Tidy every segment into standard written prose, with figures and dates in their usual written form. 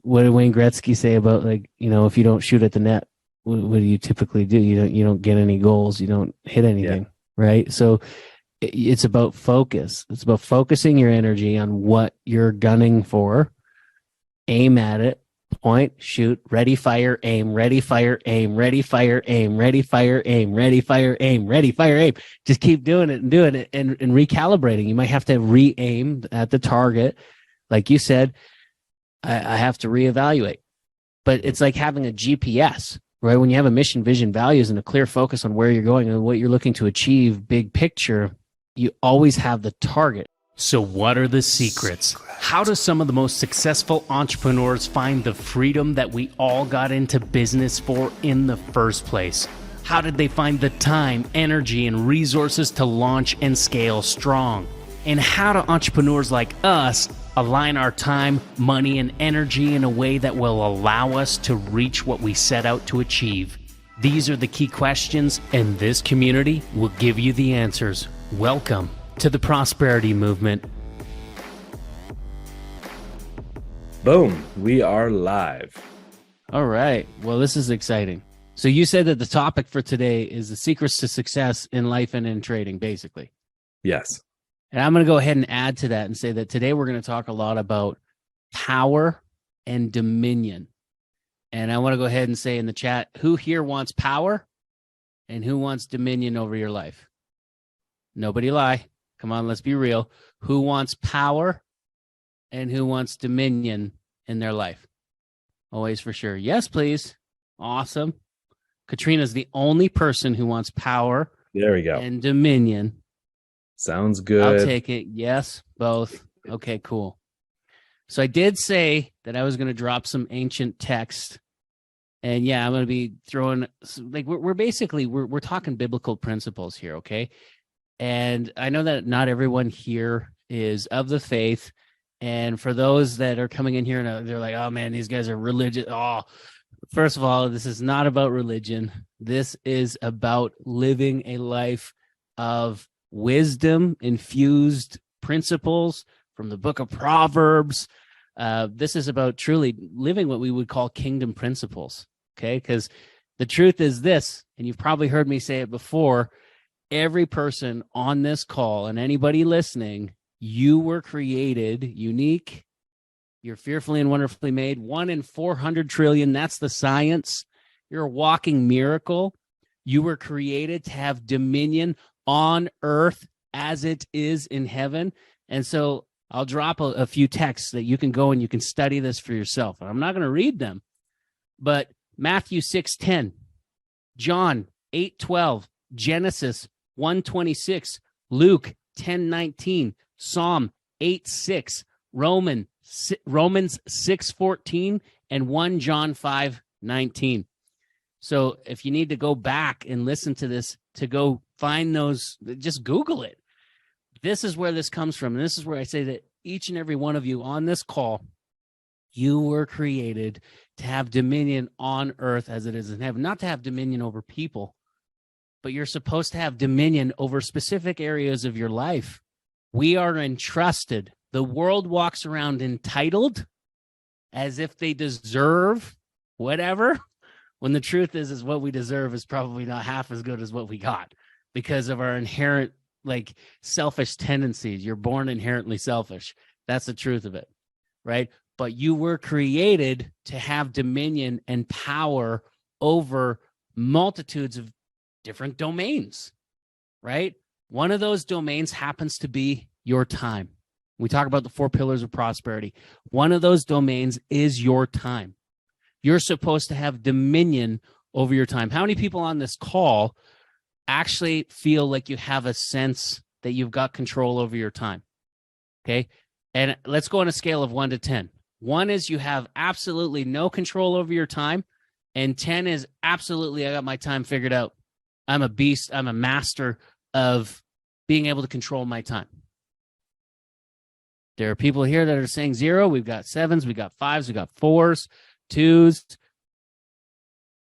what did Wayne Gretzky say about, like, if you don't shoot at the net, what do you typically do? You don't get any goals. You don't hit anything, right? So it's about focus. It's about focusing your energy on what you're gunning for. Aim at it. Point, shoot, ready, fire, aim, ready, fire, aim, ready, fire, aim, ready, fire, aim, ready, fire, aim, ready, fire, aim. Just keep doing it and recalibrating. You might have to re-aim at the target. Like you said, I have to reevaluate. But it's like having a GPS, right? When you have a mission, vision, values, and a clear focus on where you're going and what you're looking to achieve, big picture, you always have the target. So what are the secrets? How do some of the most successful entrepreneurs find the freedom that we all got into business for in the first place? How did they find the time, energy, and resources to launch and scale strong? And how do entrepreneurs like us align our time, money, and energy in a way that will allow us to reach what we set out to achieve? These are the key questions, and this community will give you the answers. Welcome to the Prosperity Movement. Boom, we are live. All right. Well, this is exciting. So you said that the topic for today is the secrets to success in life and in trading, basically. Yes. And I'm going to go ahead and add to that and say that today we're going to talk a lot about power and dominion. And I want to go ahead and say in the chat, who here wants power and who wants dominion over your life? Nobody lie. Come on, let's be real. Who wants power and who wants dominion in their life? Always for sure. Yes, please. Awesome. Katrina's the only person who wants power. There we go. And dominion. Sounds good. I'll take it. Yes, both. Okay, cool. So I did say that I was going to drop some ancient text. And yeah, I'm going to be throwing, like, we're talking biblical principles here, okay? And I know that not everyone here is of the faith. And for those that are coming in here and they're like, oh man, these guys are religious. Oh, first of all, this is not about religion. This is about living a life of wisdom infused principles from the book of Proverbs. This is about truly living what we would call kingdom principles. Okay. Because the truth is this, and you've probably heard me say it before, every person on this call and anybody listening, you were created unique. You're fearfully and wonderfully made. 1 in 400 trillion. That's the science. You're a walking miracle. You were created to have dominion on earth as it is in heaven. And so I'll drop a few texts that you can go and you can study this for yourself. I'm not going to read them, but Matthew 6:10, John 8:12, Genesis 1:26, Luke 10:19, Psalm 8:6, Romans 6:14, and 1 John 5:19. So if you need to go back and listen to this to go find those, just Google it. This is where this comes from. And this is where I say that each and every one of you on this call, you were created to have dominion on earth as it is in heaven, not to have dominion over people, but you're supposed to have dominion over specific areas of your life. We are entrusted. The world walks around entitled as if they deserve whatever, when the truth is what we deserve is probably not half as good as what we got because of our inherent, like, selfish tendencies. You're born inherently selfish. That's the truth of it, right? But you were created to have dominion and power over multitudes of different domains, right? One of those domains happens to be your time. We talk about the 4 pillars of prosperity. One of those domains is your time. You're supposed to have dominion over your time. How many people on this call actually feel like you have a sense that you've got control over your time? Okay. And let's go on a scale of 1 to 10. 1 is you have absolutely no control over your time. And 10 is absolutely, I got my time figured out. I'm a beast. I'm a master of being able to control my time. There are people here that are saying 0. We've got 7s. We got 5s. We got 4s, 2s.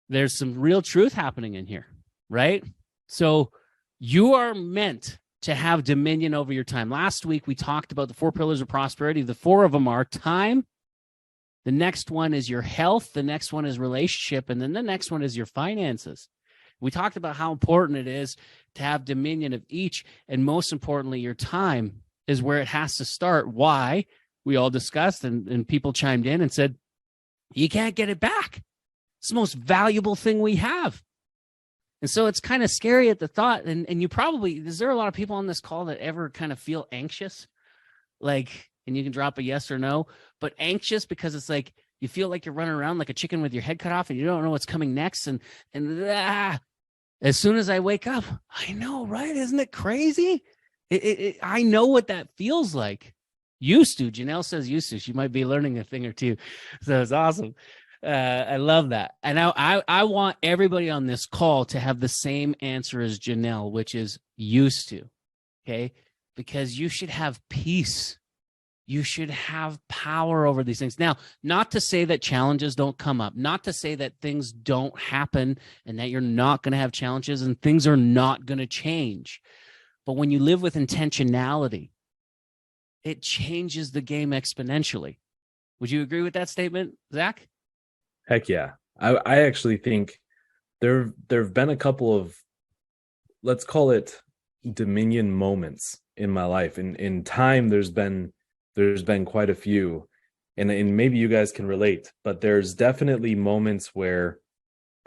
There's some real truth happening in here, right? So you are meant to have dominion over your time. Last week, we talked about the 4 pillars of prosperity. The 4 of them are time. The next one is your health. The next one is relationship. And then the next one is your finances. We talked about how important it is to have dominion of each. And most importantly, your time is where it has to start. Why? We all discussed, and people chimed in and said, you can't get it back. It's the most valuable thing we have. And so it's kind of scary at the thought. And you probably, is there a lot of people on this call that ever kind of feel anxious? Like, and you can drop a yes or no, but anxious because it's like, you feel like you're running around like a chicken with your head cut off and you don't know what's coming next. And as soon as I wake up, I know, right? Isn't it crazy? I know what that feels like. Used to. Janelle says used to. She might be learning a thing or two. So it's awesome. I love that. And I want everybody on this call to have the same answer as Janelle, which is used to. Okay? Because you should have peace. You should have power over these things. Now, not to say that challenges don't come up, not to say that things don't happen and that you're not going to have challenges and things are not going to change. But when you live with intentionality, it changes the game exponentially. Would you agree with that statement, Zach? Heck yeah. I actually think there have been a couple of, let's call it dominion moments in my life. In time, there's been quite a few, and maybe you guys can relate, but there's definitely moments where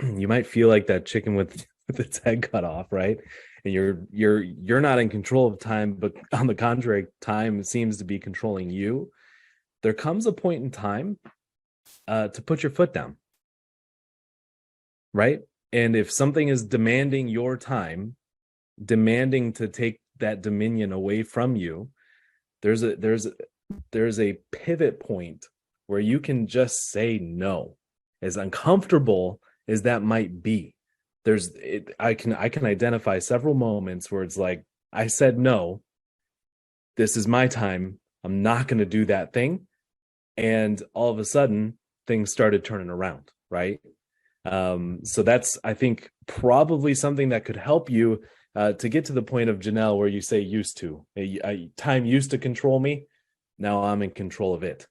you might feel like that chicken with its head cut off, right? And you're not in control of time, but on the contrary, time seems to be controlling you. There comes a point in time to put your foot down, right? And if something is demanding your time, demanding to take that dominion away from you, there's a pivot point where you can just say no, as uncomfortable as that might be. I can identify several moments where it's like, I said no, this is my time, I'm not going to do that thing, and all of a sudden things started turning around, right? So that's, I think, probably something that could help you to get to the point of Janelle where you say used to. Time used to control me, now I'm in control of it.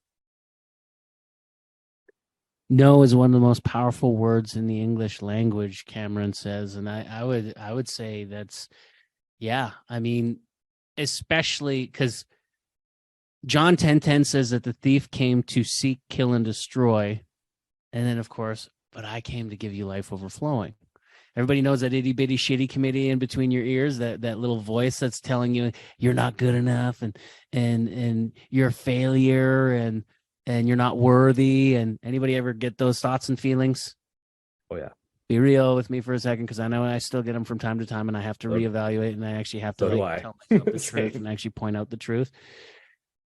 No is one of the most powerful words in the English language, Cameron says. And I would say that's, yeah. I mean, especially because John 10:10 says that the thief came to seek, kill, and destroy. And then, of course, but I came to give you life overflowing. Everybody knows that itty bitty shitty committee in between your ears, that little voice that's telling you you're not good enough and you're a failure and you're not worthy. And anybody ever get those thoughts and feelings? Oh yeah. Be real with me for a second, because I know I still get them from time to time, and I have to reevaluate, and I actually have to tell myself the truth and actually point out the truth.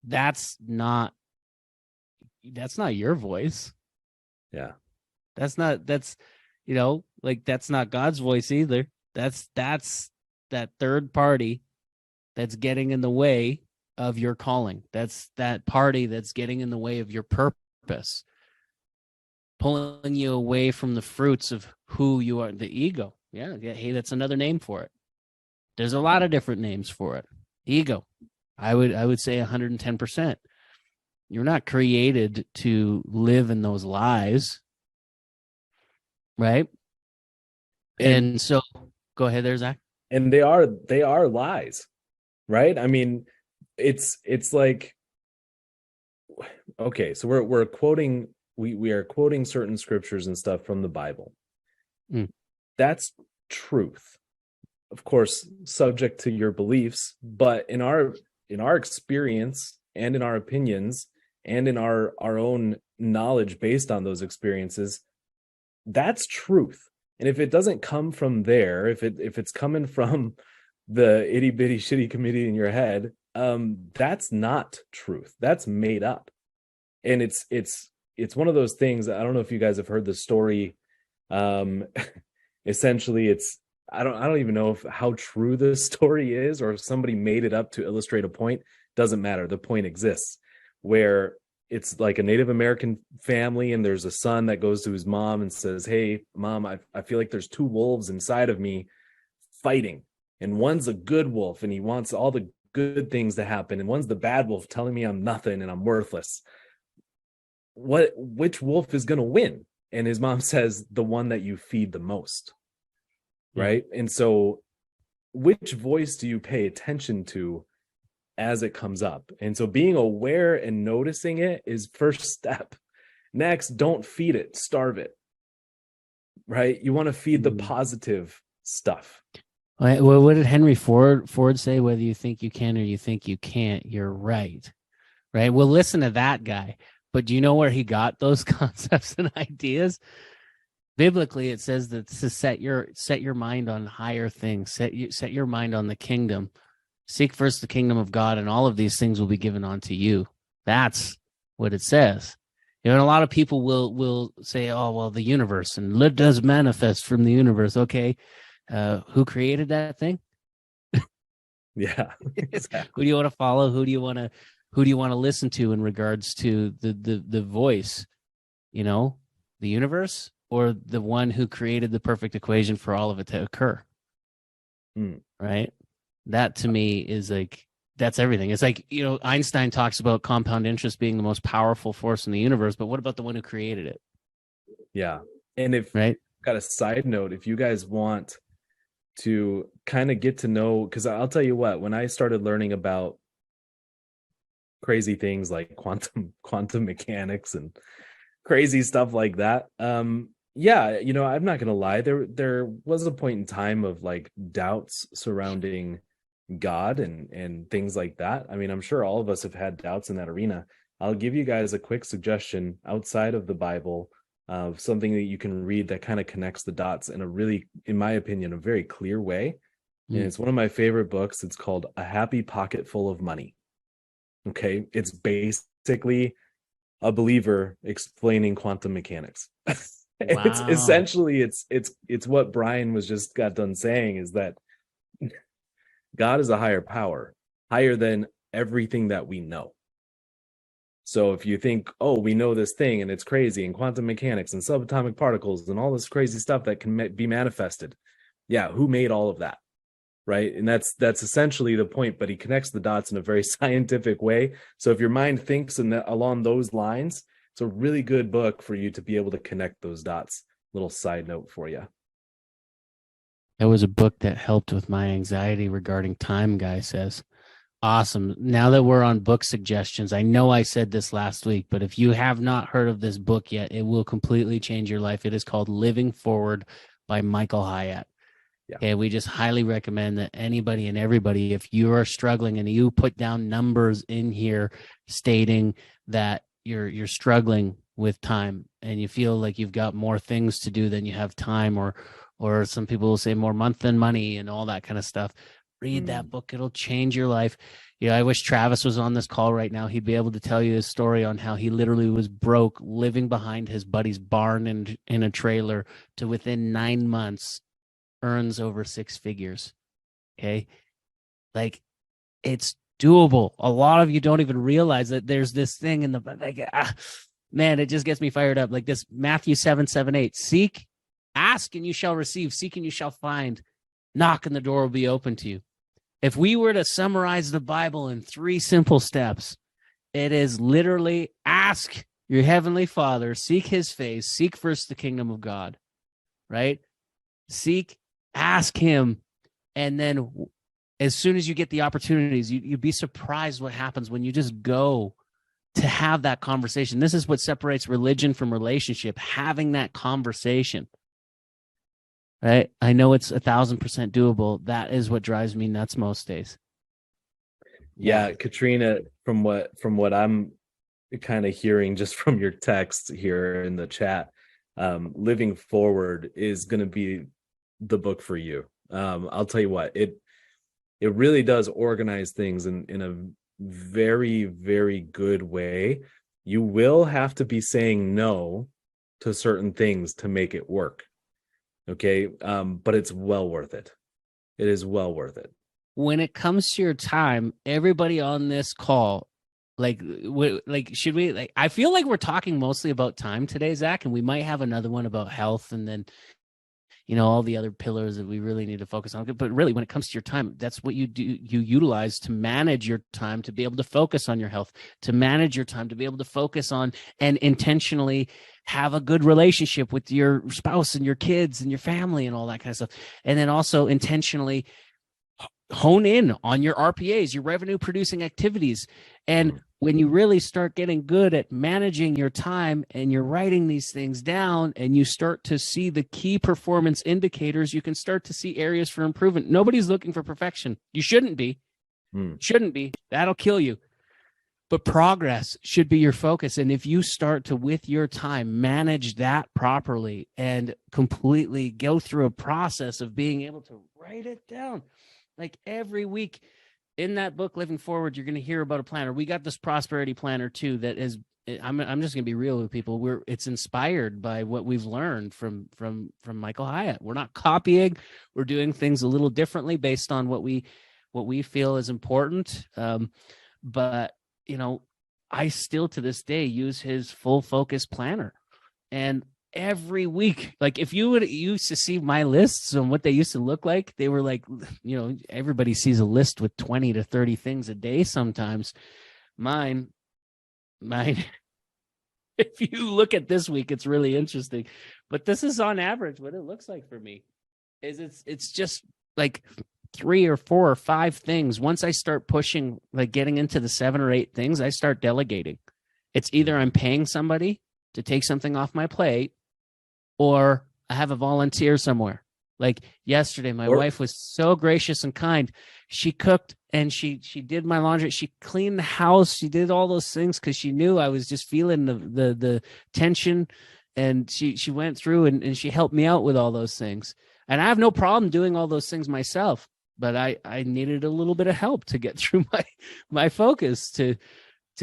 That's not your voice. Yeah. That's not God's voice either. That's that third party that's getting in the way of your calling. That's that party that's getting in the way of your purpose, pulling you away from the fruits of who you are, the ego. Yeah. Hey, that's another name for it. There's a lot of different names for it. Ego. I would say 110%. You're not created to live in those lies. Right. And so go ahead there, Zach. And they are lies, right? I mean, it's like, okay, so we're quoting, we are quoting certain scriptures and stuff from the Bible. That's truth, of course, subject to your beliefs, but in our experience and in our opinions and in our own knowledge based on those experiences, that's truth. And if it doesn't come from there, if it's coming from the itty bitty shitty committee in your head, that's not truth. That's made up. And it's one of those things. I don't know if you guys have heard the story. Essentially, I don't even know how true this story is, or if somebody made it up to illustrate a point. Doesn't matter. The point exists, where it's like a Native American family, and there's a son that goes to his mom and says, "Hey, Mom, I feel like there's two wolves inside of me fighting, and one's a good wolf, and he wants all the good things to happen, and one's the bad wolf telling me I'm nothing and I'm worthless. which wolf is going to win? And his mom says, the one that you feed the most. Right. And so which voice do you pay attention to as it comes up? And so being aware and noticing it is first step. Next, don't feed it, starve it. Right? You want to feed the positive stuff. Well, what did Henry Ford say? Whether you think you can or you think you can't, you're right. Right? Well, listen to that guy. But do you know where he got those concepts and ideas? Biblically, it says that to set your mind on higher things, set your mind on the kingdom. Seek first the kingdom of God, and all of these things will be given unto you. That's what it says. And a lot of people will say, "Oh, well, the universe, and it does manifest from the universe." Okay, who created that thing? Yeah, exactly. Who do you want to follow? Who do you want to listen to in regards to the voice? The universe, or the one who created the perfect equation for all of it to occur. Right? That to me is like, that's everything. It's like, Einstein talks about compound interest being the most powerful force in the universe, but what about the one who created it? Yeah. And got a side note, if you guys want to kind of get to know, because I'll tell you what, when I started learning about crazy things like quantum mechanics and crazy stuff like that, yeah, I'm not gonna lie, there was a point in time of like doubts surrounding God and things like that. I mean, I'm sure all of us have had doubts in that arena. I'll give you guys a quick suggestion outside of the Bible of something that you can read that kind of connects the dots in a really, in my opinion, a very clear way. And it's one of my favorite books. It's called A Happy Pocket Full of Money. Okay, it's basically a believer explaining quantum mechanics. Wow. It's essentially it's what Bryan was just got done saying, is that God is a higher power, higher than everything that we know. So if you think, oh, we know this thing and it's crazy, and quantum mechanics and subatomic particles and all this crazy stuff that can be manifested, yeah, who made all of that? Right? And that's essentially the point, but he connects the dots in a very scientific way. So if your mind thinks along those lines, it's a really good book for you to be able to connect those dots. Little side note for you. That was a book that helped with my anxiety regarding time, guy says. Awesome. Now that we're on book suggestions, I know I said this last week, but if you have not heard of this book yet, it will completely change your life. It is called Living Forward by Michael Hyatt. Yeah. Okay, we just highly recommend that anybody and everybody, if you are struggling and you put down numbers in here stating that you're struggling with time and you feel like you've got more things to do than you have time, or some people will say more month than money and all that kind of stuff, read that book. It'll change your life. I wish Travis was on this call right now. He'd be able to tell you his story on how he literally was broke, living behind his buddy's barn in a trailer, to within 9 months earns over 6 figures. Okay. Like, it's doable. A lot of you don't even realize that there's this thing in the, man, it just gets me fired up. Like this Matthew 7:7-8, seek, ask and you shall receive, seek and you shall find, knock and the door will be open to you. If we were to summarize the Bible in 3 simple steps, it is literally ask your heavenly Father, seek his face, seek first the kingdom of God, right? Seek, ask him, and then as soon as you get the opportunities, you'd be surprised what happens when you just go to have that conversation. This is what separates religion from relationship, having that conversation. Right? I know it's 1,000% doable. That is what drives me nuts most days. Yeah, Katrina, from what I'm kind of hearing just from your text here in the chat, Living Forward is going to be the book for you. I'll tell you what, it really does organize things in a very, very good way. You will have to be saying no to certain things to make it work. Okay. But it's well worth it. It is well worth it. When it comes to your time, everybody on this call, should we, I feel like we're talking mostly about time today, Zach, and we might have another one about health. And then, all the other pillars that we really need to focus on. But really, when it comes to your time, that's what you do. You utilize to manage your time, to be able to focus on your health, to manage your time, to be able to focus on and intentionally have a good relationship with your spouse and your kids and your family and all that kind of stuff. And then also intentionally hone in on your RPAs, your revenue producing activities. And when you really start getting good at managing your time and you're writing these things down and you start to see the key performance indicators, you can start to see areas for improvement. Nobody's looking for perfection. You shouldn't be. Shouldn't be. That'll kill you. But progress should be your focus. And if you start to, with your time, manage that properly and completely go through a process of being able to write it down, like every week in that book, Living Forward, you're going to hear about a planner. We got this prosperity planner too. That is, I'm just going to be real with people. It's inspired by what we've learned from Michael Hyatt. We're not copying. We're doing things a little differently based on what we feel is important. But I still to this day use his full focus planner, and every week, like if you used to see my lists and what they used to look like, they were like, everybody sees a list with 20 to 30 things a day. Sometimes mine, if you look at this week, it's really interesting, but this is on average what it looks like for me is it's just like 3 or 4 or 5 things. Once I start pushing, like getting into the 7 or 8 things, I start delegating. It's either I'm paying somebody to take something off my plate, or I have a volunteer somewhere. Like yesterday, my wife was so gracious and kind. She cooked and she did my laundry. She cleaned the house. She did all those things because she knew I was just feeling the tension. And she went through and she helped me out with all those things. And I have no problem doing all those things myself, but I needed a little bit of help to get through my focus, to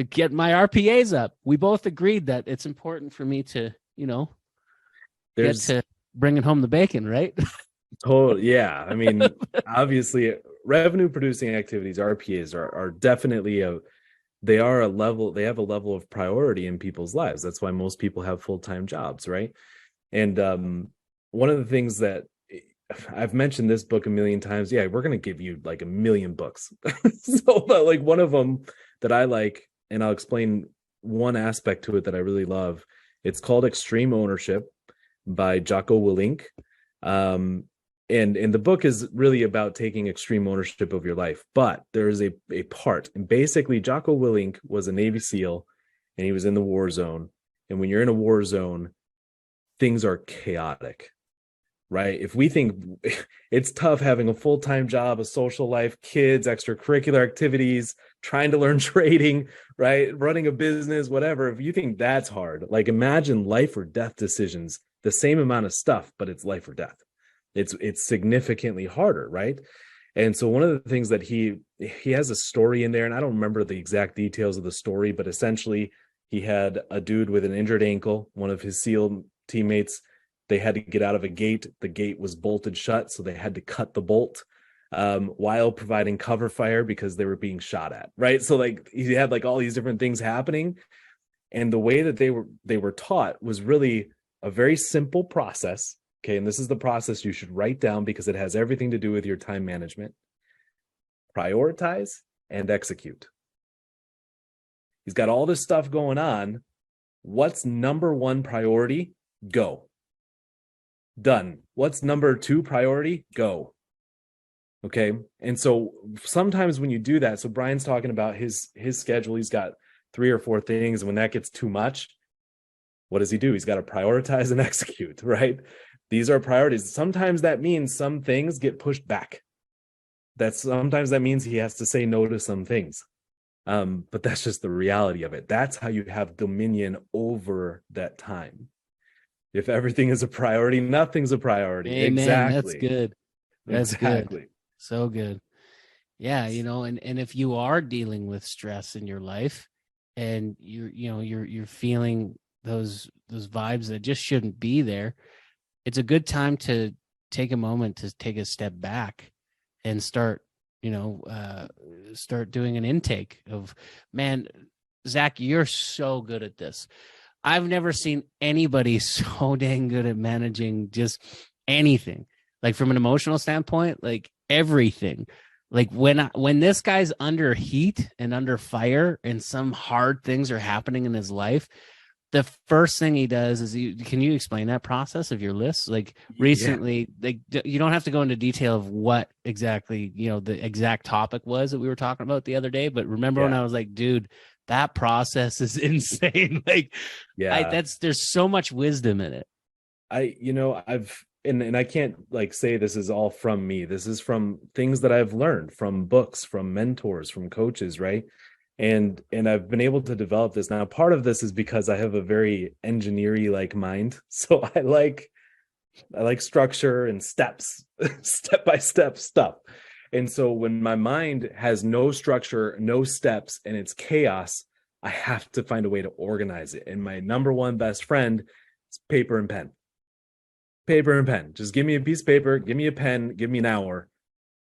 get my RPAs up. We both agreed that it's important for me to, get to bringing home the bacon, right? Totally. Yeah. I mean, obviously revenue producing activities, RPAs are definitely they have a level of priority in people's lives. That's why most people have full-time jobs. Right. And one of the things that I've mentioned this book a million times. Yeah, we're going to give you like a million books. So, but like one of them that I like, and I'll explain one aspect to it that I really love. It's called Extreme Ownership by Jocko Willink. And the book is really about taking extreme ownership of your life. But there is a part, and basically Jocko Willink was a Navy SEAL and he was in the war zone. And when you're in a war zone, things are chaotic. Right? If we think it's tough having a full-time job, a social life, kids, extracurricular activities, trying to learn trading, right? Running a business, whatever. If you think that's hard, like imagine life or death decisions, the same amount of stuff, but it's life or death. It's significantly harder, right? And so one of the things that he has a story in there, and I don't remember the exact details of the story, but essentially he had a dude with an injured ankle, one of his SEAL teammates. They had to get out of a gate. The gate was bolted shut, so they had to cut the bolt while providing cover fire because they were being shot at, right? So like he had like all these different things happening, and the way that they were taught was really a very simple process. Okay, and this is the process you should write down because it has everything to do with your time management. Prioritize and execute. He's got all this stuff going on. What's number 1 priority? Go. Done. What's number 2 priority? Go. Okay. And so sometimes when you do that, so Bryan's talking about his schedule, he's got 3 or 4 things. And when that gets too much, what does he do? He's got to prioritize and execute, right? These are priorities. Sometimes that means some things get pushed back. Sometimes that means he has to say no to some things. But that's just the reality of it. That's how you have dominion over that time. If everything is a priority, nothing's a priority. Amen. Exactly. That's good. That's exactly. Good. So good. Yeah. And if you are dealing with stress in your life and you're feeling those vibes that just shouldn't be there, it's a good time to take a moment to take a step back and start doing an intake of, man, Zach, you're so good at this. I've never seen anybody so dang good at managing just anything, like from an emotional standpoint, like everything. Like when this guy's under heat and under fire and some hard things are happening in his life, the first thing he does is can you explain that process of your list? Like recently, like you don't have to go into detail of what exactly, the exact topic was that we were talking about the other day, but remember when I was like, dude, that process is insane. Like there's so much wisdom in it. And I can't like say this is all from me. This is from things that I've learned from books, from mentors, from coaches, right? And I've been able to develop this. Now, part of this is because I have a very engineer-y like mind. So I like structure and steps, step by step stuff. And so when my mind has no structure, no steps, and it's chaos, I have to find a way to organize it. And my number one best friend is paper and pen. Paper and pen. Just give me a piece of paper, give me a pen, give me an hour,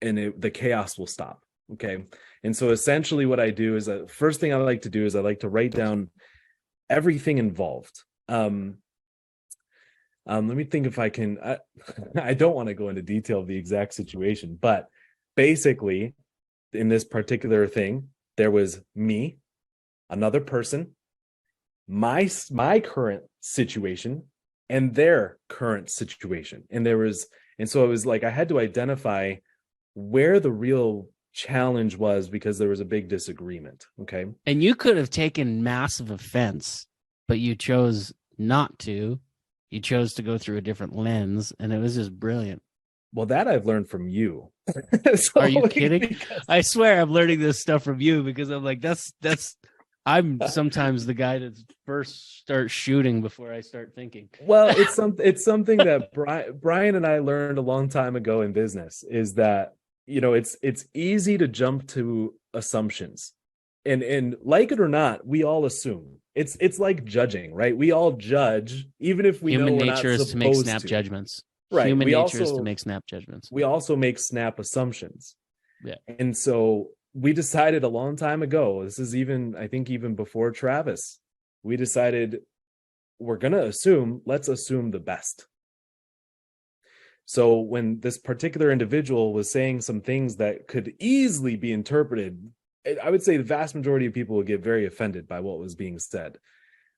and the chaos will stop. Okay. And so essentially what I do is first thing I like to do is I like to write down everything involved. Let me think if I can, I don't want to go into detail of the exact situation, but basically in this particular thing, there was me, another person, my current situation, and their current situation. And so it was like, I had to identify where the real challenge was because there was a big disagreement. Okay. And you could have taken massive offense, but you chose not to. You chose to go through a different lens, and it was just brilliant. Well, that I've learned from you. Are you kidding? I swear I'm learning this stuff from you because I'm like, I'm sometimes the guy that first starts shooting before I start thinking. Well, it's something that Bryan and I learned a long time ago in business is that, it's easy to jump to assumptions, and like it or not, we all assume. It's like judging, right? We all judge, even if we human know nature is to make snap judgments. Right. Human nature is to make snap judgments. We also make snap assumptions. Yeah. And so we decided a long time ago, this is I think even before Travis, we decided we're going to let's assume the best. So when this particular individual was saying some things that could easily be interpreted, I would say the vast majority of people would get very offended by what was being said.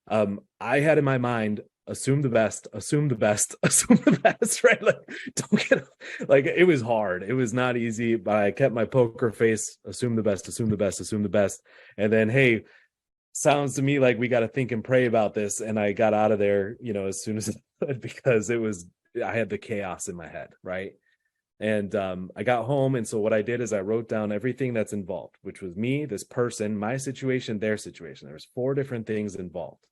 I had in my mind, assume the best, assume the best, assume the best, right? Like, don't get, like, it was hard. It was not easy, but I kept my poker face, assume the best, assume the best, assume the best. And then, hey, sounds to me like we got to think and pray about this. And I got out of there, as soon as I could, because I had the chaos in my head, right? And I got home. And so what I did is I wrote down everything that's involved, which was me, this person, my situation, their situation. There was 4 different things involved.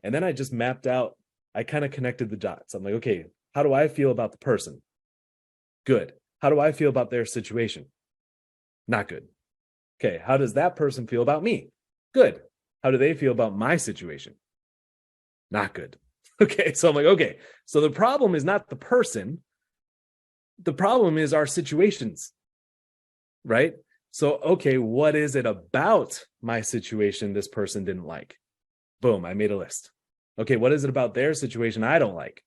And then I just mapped out, I kind of connected the dots. I'm like, okay, how do I feel about the person? Good. How do I feel about their situation? Not good. Okay, how does that person feel about me? Good. How do they feel about my situation? Not good. Okay, so I'm like, okay, so the problem is not the person. The problem is our situations, right? So, okay, what is it about my situation this person didn't like? Boom, I made a list. Okay, what is it about their situation I don't like?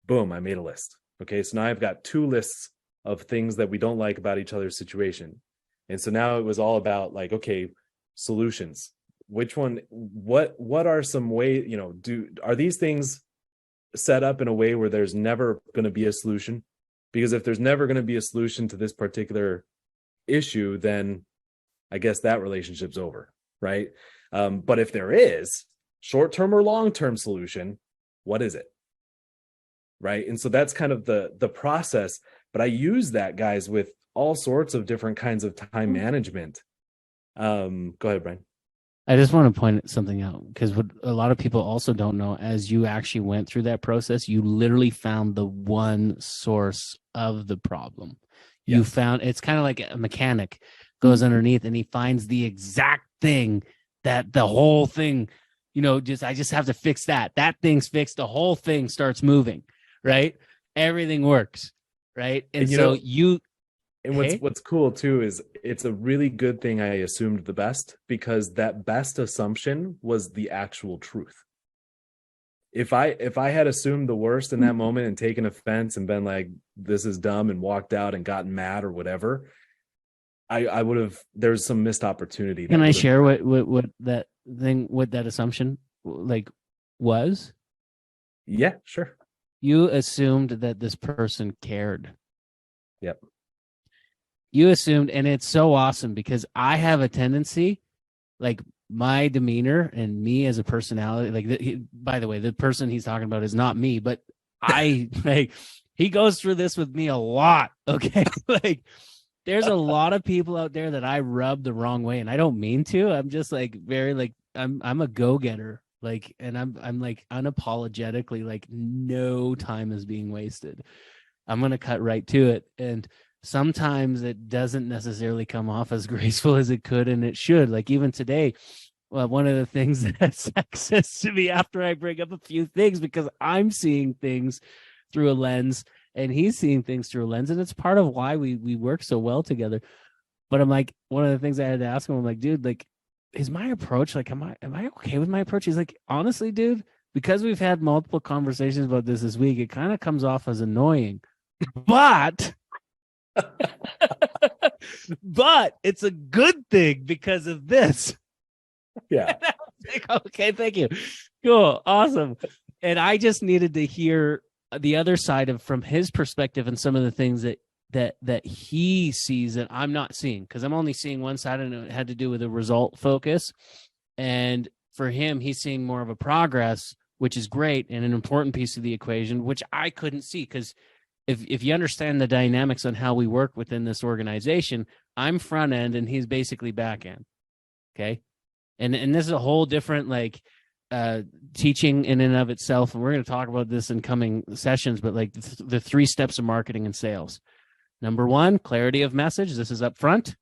Boom, I made a list. Okay, so now I've got 2 lists of things that we don't like about each other's situation. And so now it was all about like, okay, solutions. Which one, what are some ways, are these things set up in a way where there's never going to be a solution? Because if there's never going to be a solution to this particular issue, then I guess that relationship's over, right? But if there is short-term or long-term solution, what is it? Right. And so that's kind of the process. But I use that, guys, with all sorts of different kinds of time management. Go ahead, Bryan. I just want to point something out, because what a lot of people also don't know, as you actually went through that process, you literally found the one source of the problem. Yes. You found, it's kind of like a mechanic goes underneath and he finds the exact thing that the whole thing, I just have to fix that. That thing's fixed. The whole thing starts moving, right? Everything works, right? And so and what's cool too is it's a really good thing I assumed the best, because that best assumption was the actual truth. if I had assumed the worst in that moment and taken offense and been like, this is dumb, and walked out and gotten mad or whatever, I would have, there's some missed opportunity. Can I share what that thing, what that assumption like was? Yeah, sure. You assumed that this person cared. Yep. You assumed, and it's so awesome because I have a tendency, like my demeanor and me as a personality, like by the way, the person he's talking about is not me, but I like, he goes through this with me a lot. Okay. Like there's a lot of people out there that I rub the wrong way, and I don't mean to. I'm just like very like I'm a go-getter. Like, and I'm like unapologetically like no time is being wasted. I'm gonna cut right to it. And sometimes it doesn't necessarily come off as graceful as it could and it should. Like even today, well, one of the things that sexist to me after I bring up a few things, because I'm seeing things through a lens and he's seeing things through a lens, and it's part of why we work so well together. But I'm like, one of the things I had to ask him, I'm like, dude, like, is my approach, like, am I okay with my approach? He's like, honestly, dude, because we've had multiple conversations about this week, it kind of comes off as annoying, but but it's a good thing because of this. Yeah. Like, okay, thank you. Cool. Awesome. And I just needed to hear the other side of, from his perspective, and some of the things that he sees that I'm not seeing, because I'm only seeing one side, and it had to do with a result focus. And for him, he's seeing more of a progress, which is great and an important piece of the equation, which I couldn't see. Because if you understand the dynamics on how we work within this organization, I'm front end and he's basically back end. Okay. And this is a whole different like teaching in and of itself. And we're going to talk about this in coming sessions, but like the 3 steps of marketing and sales. Number 1, clarity of message. This is up front,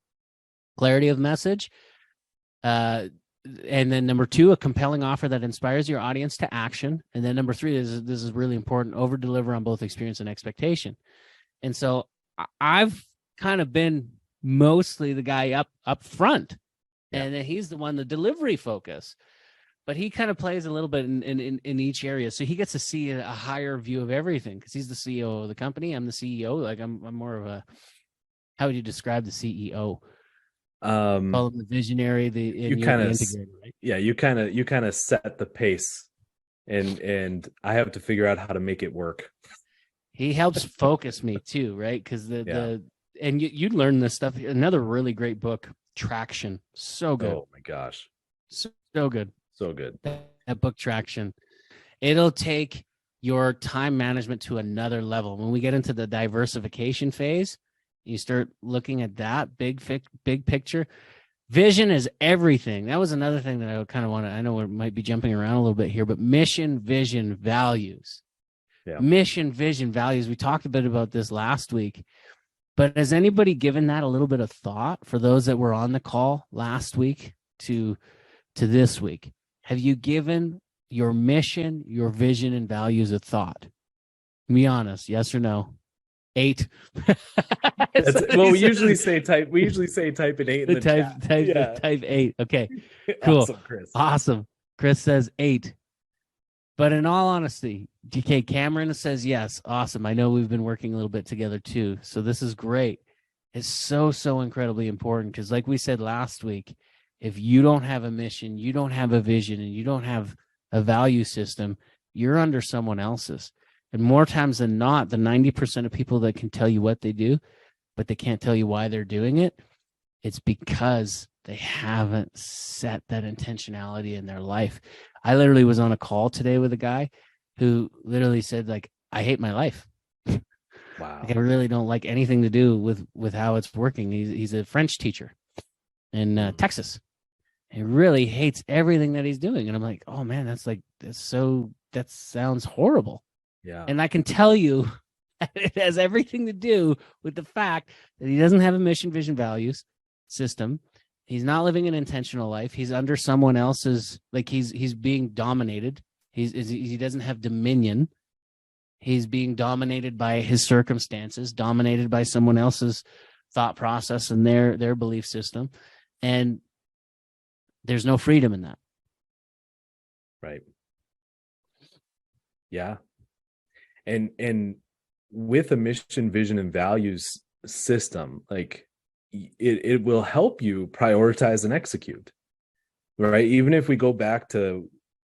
clarity of message. And then number 2, a compelling offer that inspires your audience to action. And then number 3, this is really important, over deliver on both experience and expectation. And so I've kind of been mostly the guy up front, and then he's the one, the delivery focus. But he kind of plays a little bit in each area. So he gets to see a higher view of everything, because he's the CEO of the company. I'm the CEO. Like I'm more of a, how would you describe the CEO? Call him the visionary, the integrator, right? Yeah, you kind of set the pace, and I have to figure out how to make it work. He helps focus me too, right? Because and you'd learn this stuff. Another really great book, Traction. So good. Oh my gosh. So good. So good. That book, Traction. It'll take your time management to another level. When we get into the diversification phase, you start looking at that big picture. Vision is everything. That was another thing that I kind of want to, I know we might be jumping around a little bit here, but mission, vision, values. Yeah. Mission, vision, values. We talked a bit about this last week, but has anybody given that a little bit of thought, for those that were on the call last week to this week? Have you given your mission, your vision, and values a thought? Be honest, yes or no? 8. Well, we usually say type an 8 in the chat. Type 8. Okay, cool. Awesome, Chris. Awesome. Chris says 8. But in all honesty, DK Cameron says yes. Awesome. I know we've been working a little bit together too, so this is great. It's so incredibly important, because like we said last week, if you don't have a mission, you don't have a vision, and you don't have a value system, you're under someone else's. And more times than not, the 90% of people that can tell you what they do, but they can't tell you why they're doing it, it's because they haven't set that intentionality in their life. I literally was on a call today with a guy who literally said, like, I hate my life. Wow. Like, I really don't like anything to do with how it's working. He's a French teacher in Texas. He really hates everything that he's doing. And I'm like, oh man, that sounds horrible. Yeah. And I can tell you it has everything to do with the fact that he doesn't have a mission, vision, values system. He's not living an intentional life. He's under someone else's, like he's being dominated. He doesn't have dominion. He's being dominated by his circumstances, dominated by someone else's thought process and their belief system. And there's no freedom in that. Right. Yeah. And with a mission, vision, and values system, like it will help you prioritize and execute, right? Even if we go back to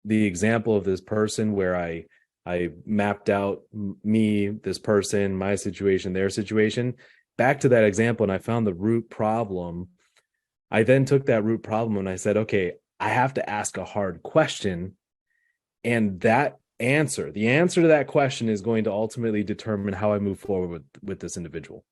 the example of this person where I mapped out me, this person, my situation, their situation, back to that example, and I found the root problem. I then took that root problem and I said, okay, I have to ask a hard question. And that answer, the answer to that question is going to ultimately determine how I move forward with this individual.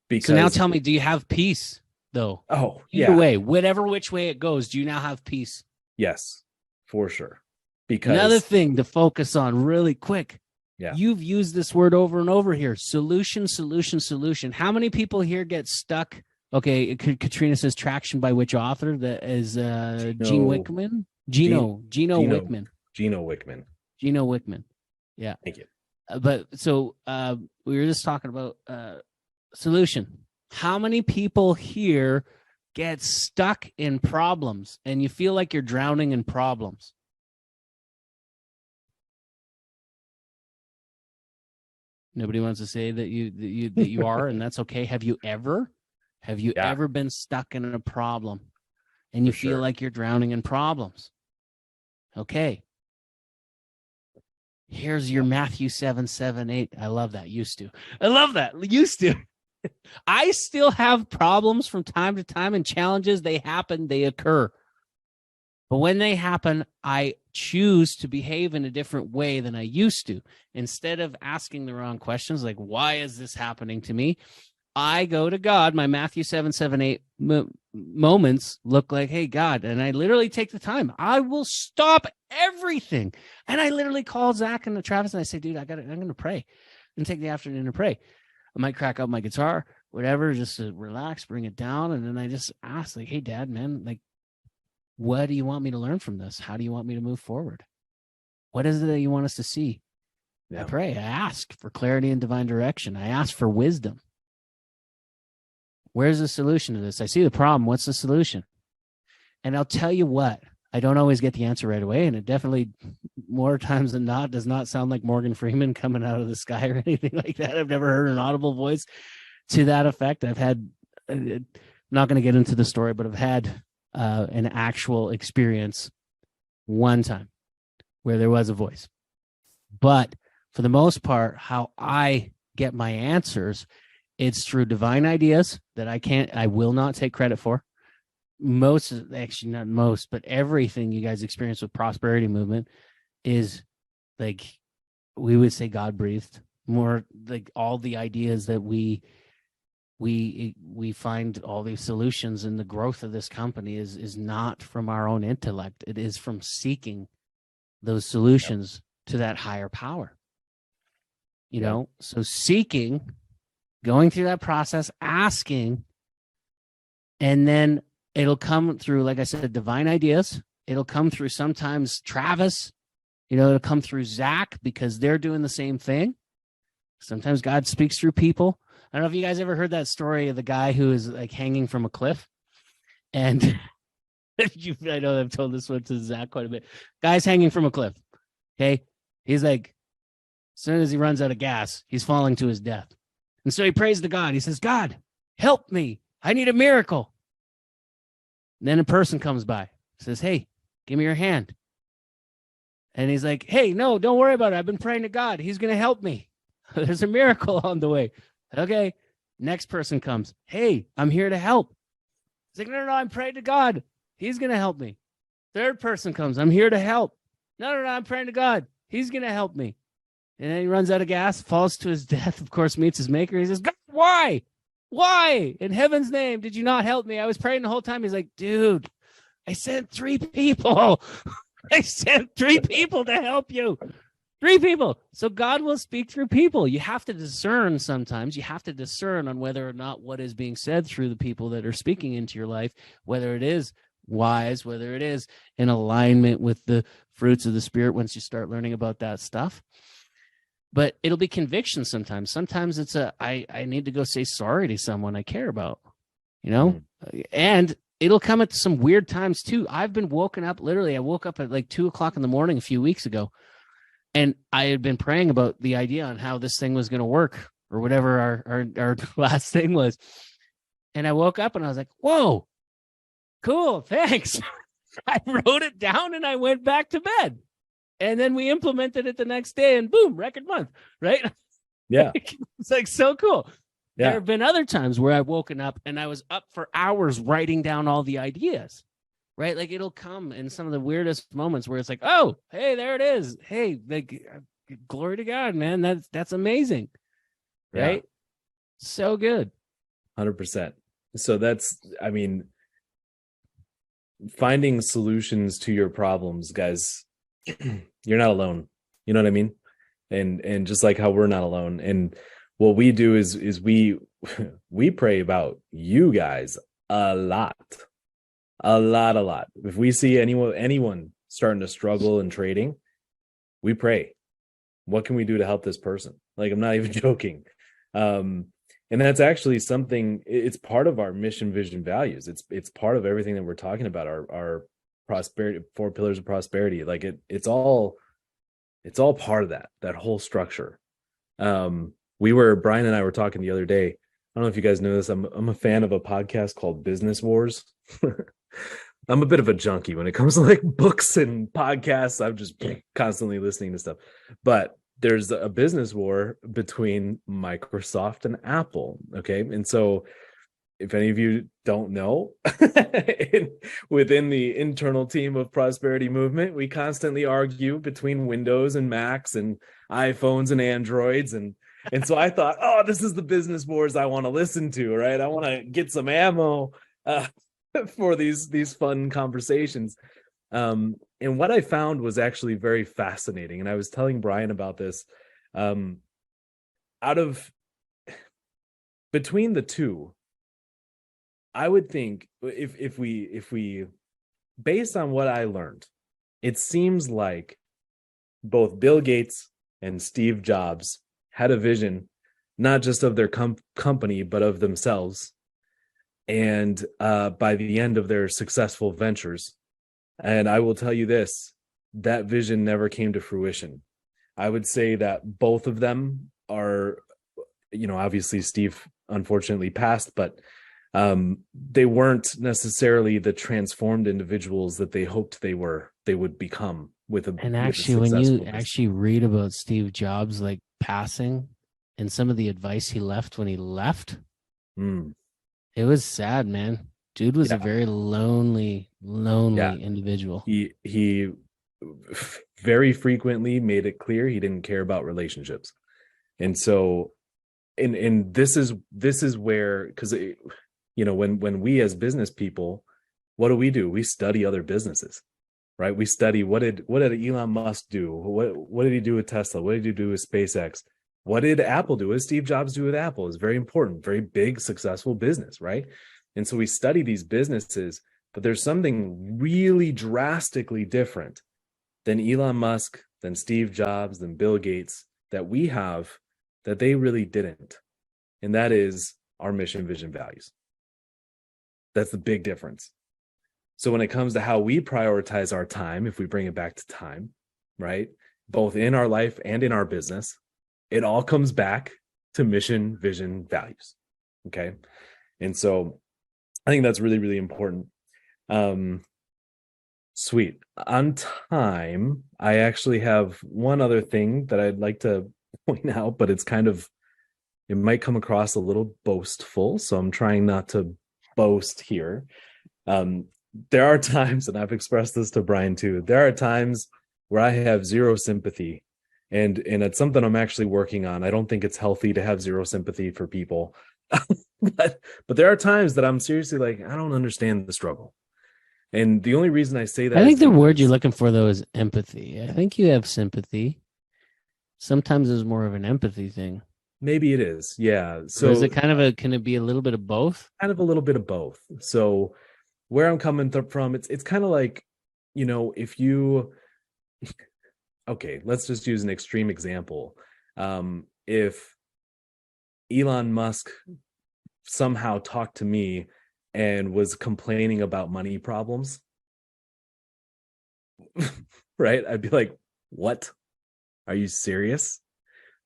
Because so now tell me, do you have peace though? Oh, Either yeah. way, whatever which way it goes, do you now have peace? Yes, for sure. Because another thing to focus on really quick. Yeah. You've used this word over and over here. Solution, solution, solution. How many people here get stuck? Okay, Katrina says traction by which author? That is Gene Wickman? Gino Wickman. Gino Wickman. Gino Wickman. Yeah. Thank you. But so we were just talking about solution. How many people here get stuck in problems and you feel like you're drowning in problems? Nobody wants to say that you are, and that's okay. Have you ever been stuck in a problem and you feel like you're drowning in problems? Okay. Here's your Matthew 7:7-8. I love that. Used to. I love that. Used to. I still have problems from time to time and challenges. They happen, they occur. But when they happen, I choose to behave in a different way than I used to. Instead of asking the wrong questions, like, why is this happening to me? I go to God. My Matthew 7:7-8 moments look like, hey, God. And I literally take the time. I will stop everything. And I literally call Zach and Travis and I say, dude, I'm going to pray and take the afternoon to pray. I might crack out my guitar, whatever, just to relax, bring it down. And then I just ask, like, hey, Dad, man, like, what do you want me to learn from this? How do you want me to move forward? What is it that you want us to see? Yeah. I pray. I ask for clarity and divine direction. I ask for wisdom. Where's the solution to this? I see the problem. What's the solution? And I'll tell you what, I don't always get the answer right away. And it definitely, more times than not, does not sound like Morgan Freeman coming out of the sky or anything like that. I've never heard an audible voice to that effect. I've had, I'm not going to get into the story, but I've had an actual experience one time where there was a voice. But for the most part, how I get my answers, it's through divine ideas that I will not take credit for. Actually not most, but everything you guys experience with prosperity movement is, like, we would say God breathed. More like all the ideas that we find, all these solutions, and the growth of this company is not from our own intellect. It is from seeking those solutions to that higher power. You know, so seeking, going through that process, asking, and then it'll come through, like I said, divine ideas. It'll come through sometimes Travis, it'll come through Zach because they're doing the same thing. Sometimes God speaks through people. I don't know if you guys ever heard that story of the guy who is like hanging from a cliff. And I know I've told this one to Zach quite a bit. Guy's hanging from a cliff. Okay. He's like, as soon as he runs out of gas, he's falling to his death. And so he prays to God. He says, God, help me. I need a miracle. And then a person comes by, says, hey, give me your hand. And he's like, hey, no, don't worry about it. I've been praying to God. He's going to help me. There's a miracle on the way. Okay. Next person comes. Hey, I'm here to help. He's like, no, I'm praying to God. He's going to help me. Third person comes. I'm here to help. No, I'm praying to God. He's going to help me. And then he runs out of gas, falls to his death, of course, meets his maker. He says, God, why? Why? In heaven's name, did you not help me? I was praying the whole time. He's like, dude, I sent 3 people. I sent 3 people to help you. 3 people. So God will speak through people. You have to discern sometimes. You have to discern on whether or not what is being said through the people that are speaking into your life, whether it is wise, whether it is in alignment with the fruits of the Spirit once you start learning about that stuff. But it'll be conviction sometimes. Sometimes it's I need to go say sorry to someone I care about, and it'll come at some weird times too. I've been woken up, literally, I woke up at like 2:00 in the morning a few weeks ago, And I had been praying about the idea on how this thing was going to work or whatever our last thing was. And I woke up and I was like, whoa, cool, thanks. I wrote it down and I went back to bed. And then we implemented it the next day and boom, record month, right? Yeah. It's like so cool. Yeah. There have been other times where I've woken up and I was up for hours writing down all the ideas, right? Like it'll come in some of the weirdest moments where it's like, oh, hey, there it is. Hey, like, glory to God, man. That's amazing. Right? Yeah. So good. 100%. So that's, I mean, finding solutions to your problems, guys, you're not alone. You know what I mean? And just like how we're not alone. And what we do is we pray about you guys a lot. If we see anyone starting to struggle in trading, we pray, what can we do to help this person? Like, I'm not even joking. And that's actually something, it's part of our mission, vision, values. It's part of everything that we're talking about, our prosperity, 4 pillars of prosperity. Like it's all part of that whole structure. Bryan and I were talking the other day. I don't know if you guys know this. I'm a fan of a podcast called Business Wars. I'm a bit of a junkie when it comes to like books and podcasts. I'm just constantly listening to stuff. But there's a business war between Microsoft and Apple. Okay. And so if any of you don't know, within the internal team of Prosperity Movement, we constantly argue between Windows and Macs and iPhones and Androids. And so I thought, oh, this is the business wars I want to listen to, right? I want to get some ammo for these fun conversations. And what I found was actually very fascinating. And I was telling Bryan about this. Between the two, I would think if we based on what I learned, it seems like both Bill Gates and Steve Jobs had a vision, not just of their company, but of themselves. And by the end of their successful ventures, and I will tell you this, that vision never came to fruition. I would say that both of them are, obviously Steve unfortunately passed, but they weren't necessarily the transformed individuals that they hoped they would become and actually when you business. Actually read about Steve Jobs like passing and some of the advice he left when he left, it was sad, man. Dude was a very lonely individual. He very frequently made it clear he didn't care about relationships. And so and this is where, because when we as business people, what do? We study other businesses, right? We study what did Elon Musk do? What did he do with Tesla? What did he do with SpaceX? What did Apple do? What did Steve Jobs do with Apple? It's very important, very big, successful business, right? And so we study these businesses, but there's something really drastically different than Elon Musk, than Steve Jobs, than Bill Gates that we have that they really didn't. And that is our mission, vision, values. That's the big difference. So when it comes to how we prioritize our time, if we bring it back to time, right, both in our life and in our business, it all comes back to mission, vision, values. Okay. And so I think that's really, really important. Sweet. On time, I actually have one other thing that I'd like to point out, but it might come across a little boastful. So I'm trying not to boast here. There are times, and I've expressed this to Bryan too, there are times where I have zero sympathy. And it's something I'm actually working on. I don't think it's healthy to have zero sympathy for people. but there are times that I'm seriously like, I don't understand the struggle. And the only reason I say that, I think the word you're looking for though is empathy. I think you have sympathy. Sometimes it's more of an empathy thing. Maybe it is. Yeah. So or is it can it be a little bit of both? Kind of a little bit of both. So where I'm coming from, it's kind of like, if you, okay, let's just use an extreme example. If Elon Musk somehow talked to me and was complaining about money problems, right? I'd be like, what? Are you serious?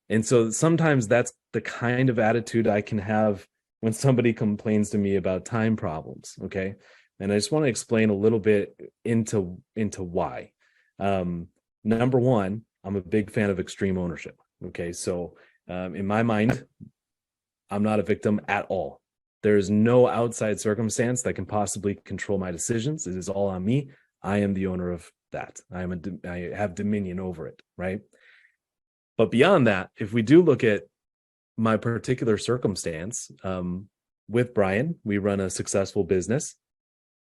And so sometimes that's the kind of attitude I can have when somebody complains to me about time problems. Okay. And I just want to explain a little bit into why. Number one, I'm a big fan of extreme ownership. Okay. So in my mind, I'm not a victim at all. There is no outside circumstance that can possibly control my decisions. It is all on me. I am the owner of that. I have dominion over it, right? But beyond that, if we do look at my particular circumstance, with Bryan, we run a successful business,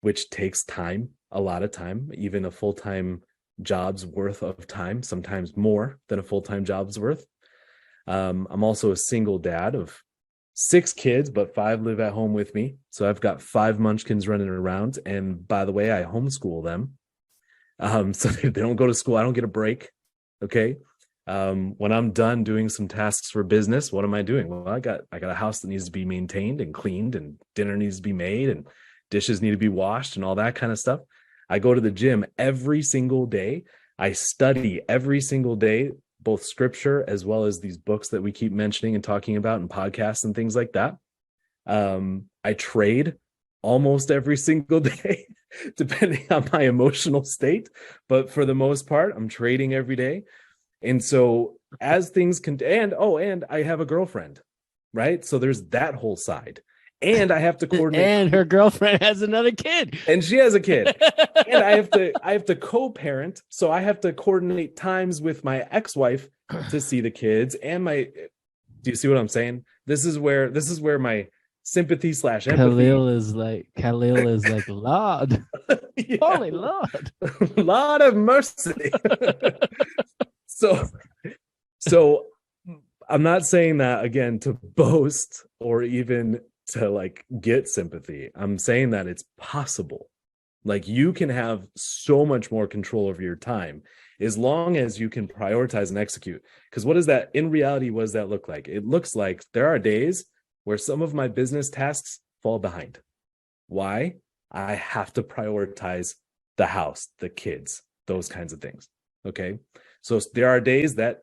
which takes time, a lot of time, even a full-time job's worth of time, sometimes more than a full-time job's worth. I'm also a single dad of 6 kids, but 5 live at home with me. So I've got 5 munchkins running around. And by the way, I homeschool them. So they don't go to school. I don't get a break. Okay. When I'm done doing some tasks for business, what am I doing? Well, I got a house that needs to be maintained and cleaned, and dinner needs to be made, and dishes need to be washed, and all that kind of stuff. I go to the gym every single day. I study every single day, both scripture as well as these books that we keep mentioning and talking about and podcasts and things like that. I trade almost every single day, depending on my emotional state. But for the most part, I'm trading every day. And so as things can, and I have a girlfriend, right? So there's that whole side. And I have to coordinate. And her girlfriend has another kid. And she has a kid. And I have to co-parent. So I have to coordinate times with my ex-wife to see the kids and do you see what I'm saying? This is where my sympathy / empathy. Khalil is like, Lord. Yeah. Holy Lord. Lord of mercy. So I'm not saying that again to boast or even to like get sympathy. I'm saying that it's possible. Like you can have so much more control over your time as long as you can prioritize and execute. Because what does that look like? It looks like there are days where some of my business tasks fall behind. Why? I have to prioritize the house, the kids, those kinds of things. Okay. So there are days that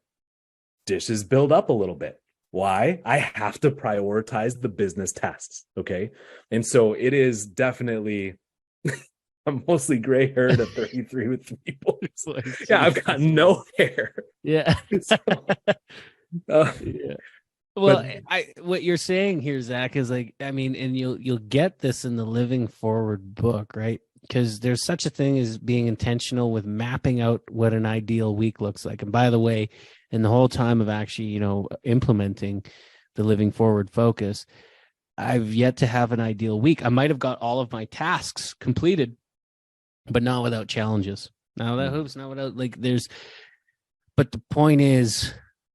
dishes build up a little bit. Why? I have to prioritize the business tasks. Okay. And so it is definitely, I'm mostly gray haired at 33 with people. Like, yeah, I've got no hair. Yeah. So, yeah. Well, what you're saying here, Zach, is like, I mean, and you'll get this in the Living Forward book, right? Because there's such a thing as being intentional with mapping out what an ideal week looks like. And by the way, in the whole time of actually, implementing the Living Forward focus, I've yet to have an ideal week. I might have got all of my tasks completed, but not without challenges. Not without hoops, not without but the point is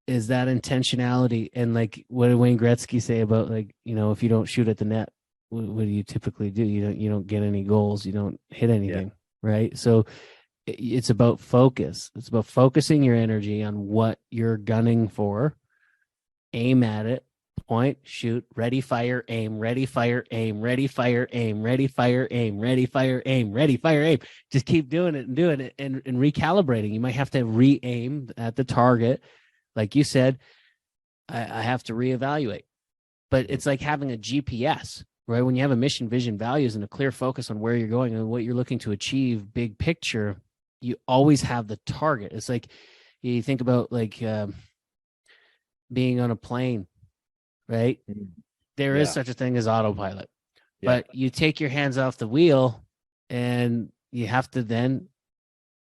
that intentionality. And like, what did Wayne Gretzky say about like, if you don't shoot at the net, what do you typically do? You don't get any goals. You don't hit anything, right? So it's about focus. It's about focusing your energy on what you're gunning for. Aim at it. Point, shoot, ready, fire, aim, ready, fire, aim, ready, fire, aim, ready, fire, aim, ready, fire, aim, ready, fire, aim. Just keep doing it and recalibrating. You might have to re-aim at the target. Like you said, I have to reevaluate. But it's like having a GPS, right? When you have a mission, vision, values, and a clear focus on where you're going and what you're looking to achieve, big picture, you always have the target. It's like you think about like being on a plane, right? There is such a thing as autopilot, but you take your hands off the wheel and you have to then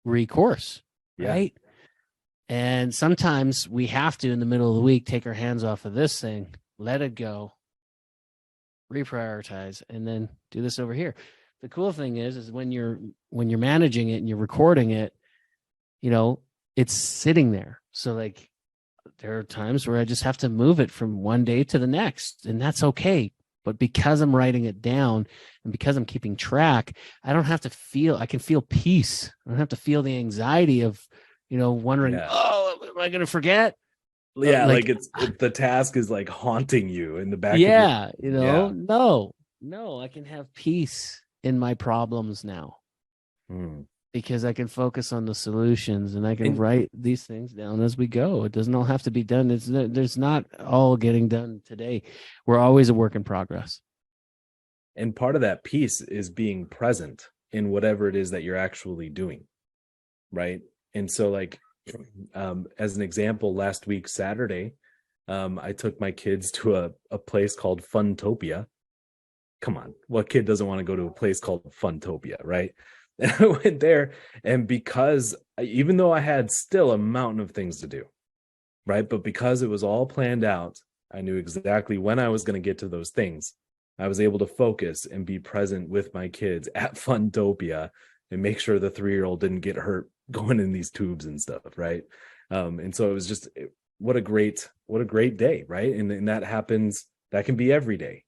recourse, right? And sometimes we have to, in the middle of the week, take our hands off of this thing, let it go, reprioritize, and then do this over here. The cool thing is when you're managing it and you're recording it, it's sitting there. So like there are times where I just have to move it from one day to the next, and that's okay. But because I'm writing it down and because I'm keeping track, I can feel peace. I don't have to feel the anxiety of, wondering, oh, am I going to forget? Yeah. Like it's the task is like haunting you in the back. No, I can have peace in my problems now. because I can focus on the solutions and I can And, write these things down as we go. It doesn't all have to be done. There's not all getting done today. We're always a work in progress. and part of that piece is being present in whatever it is that you're actually doing. Right. And so like, as an example, last week, Saturday, I took my kids to a place called Funtopia. Come on, what kid doesn't want to go to a place called Funtopia, right? And I went there, and because even though I had still a mountain of things to do, right? But because it was all planned out, I knew exactly when I was going to get to those things. I was able to focus and be present with my kids at Funtopia and make sure the 3-year-old didn't get hurt going in these tubes and stuff, right? And so it was just what a great day, right? And that happens, that can be every day,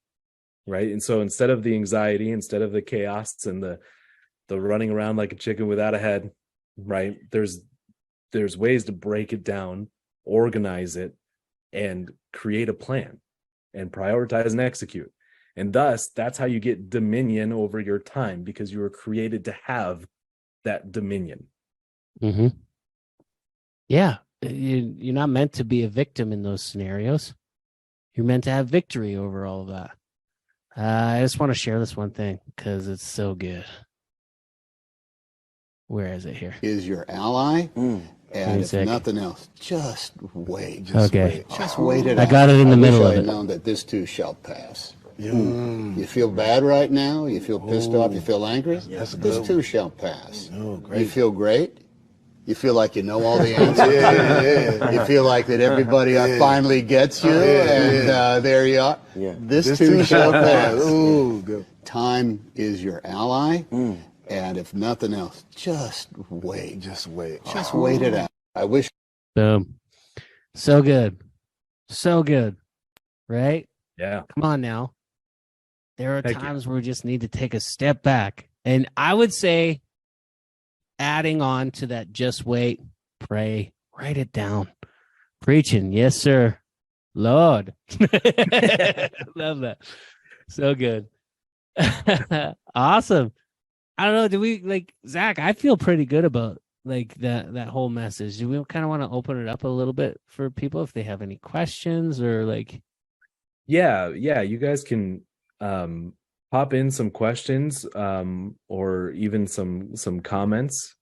right? And so instead of the anxiety, instead of the chaos and the running around like a chicken without a head, right? There's ways to break it down, organize it, and create a plan and prioritize and execute. And thus, that's how you get dominion over your time, because you were created to have that dominion. Mm-hmm. Yeah. You're not meant to be a victim in those scenarios. You're meant to have victory over all of that. I just want to share this one thing because it's so good. Where is it here? Is your ally. And if nothing else, just wait. Just wait. Just wait it out. I got it in the middle of it. I wish I had known that this too shall pass. You feel bad right now? You feel pissed off? You feel angry? This too shall pass. Great. You feel great? You feel like you know all the answers? You feel like that everybody finally gets you, and there you are? This too shall pass. Good. Time is your ally, and if nothing else, just wait. Just wait. Just wait it out. I wish. Boom. So good. So good. Right? Yeah. Come on now. There are times where we just need to take a step back. And I would say, adding on to that, just wait, pray, write it down. Preaching. Yes, sir. Lord. Love that. So good. Awesome. I don't know. Do we like Zach? I feel pretty good about like that whole message. Do we kind of want to open it up a little bit for people if they have any questions or like? Yeah. You guys can pop in some questions or even some comments.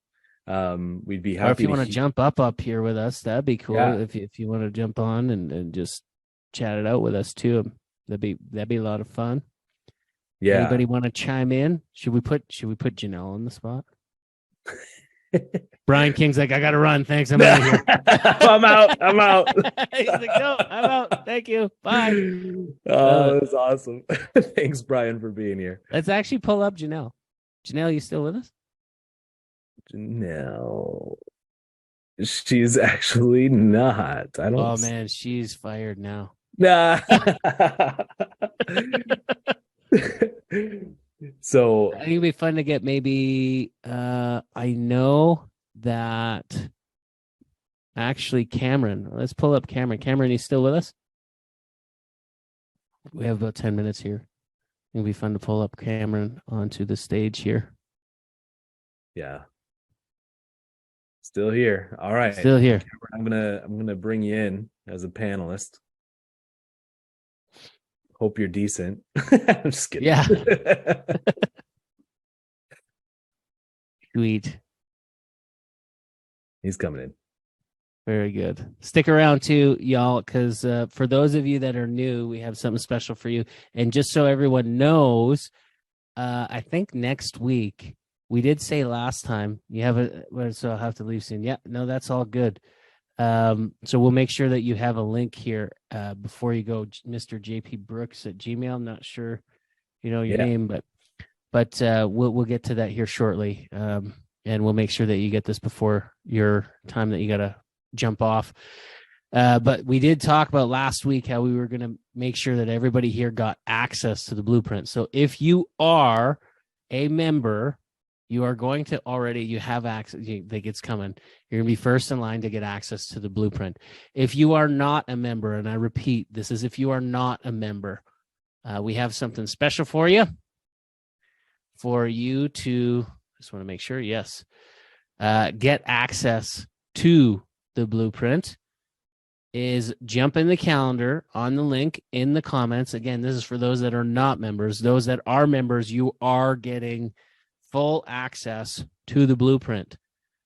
We'd be happy. Or if you want to jump up here with us, that'd be cool. Yeah. If you want to jump on and just chat it out with us too, that'd be a lot of fun. Yeah. Anybody want to chime in? Should we put Janelle on the spot? Brian King's like, I gotta run. Thanks, I'm out of here. I'm out. He's like, no, I'm out. Thank you. Bye. Oh, that's awesome. Thanks, Brian, for being here. Let's actually pull up Janelle. Janelle, you still with us? Janelle. She's actually not. I don't. Oh man, she's fired now. Nah. So I think it'd be fun to get maybe I know that actually Cameron. Let's pull up Cameron. Cameron, you still with us? We have about 10 minutes here. It'd be fun to pull up Cameron onto the stage here. Yeah. Still here. All right. Still here. Cameron, I'm gonna bring you in as a panelist. Hope you're decent. I'm just kidding. Yeah. Sweet. He's coming in. Very good. Stick around too, y'all, because for those of you that are new, we have something special for you. And just so everyone knows, I think next week, we did say last time, so I'll have to leave soon. Yeah, no, that's all good. So we'll make sure that you have a link here before you go, Mr. JP Brooks at Gmail. I'm not sure your name, but we'll get to that here shortly. And we'll make sure that you get this before your time that you got to jump off. But we did talk about last week how we were going to make sure that everybody here got access to the blueprint. So if you are a member, you are going to you have access. Like it's coming. You're going to be first in line to get access to the blueprint. If you are not a member, and I repeat, this is if you are not a member, we have something special for you. For you to, just want to make sure, yes. get access to the blueprint is jump in the calendar on the link in the comments. Again, this is for those that are not members. Those that are members, you are getting full access to the blueprint.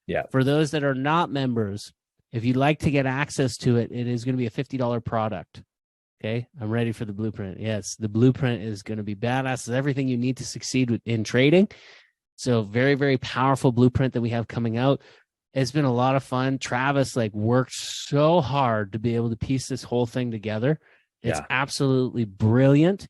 Yeah. For those that are not members, if you'd like to get access to it, it is going to be a $50 product. Okay. I'm ready for the blueprint. Yes. The blueprint is going to be badass. It's everything you need to succeed in trading. So very, very powerful blueprint that we have coming out. It's been a lot of fun. Travis worked so hard to be able to piece this whole thing together. It's absolutely brilliant.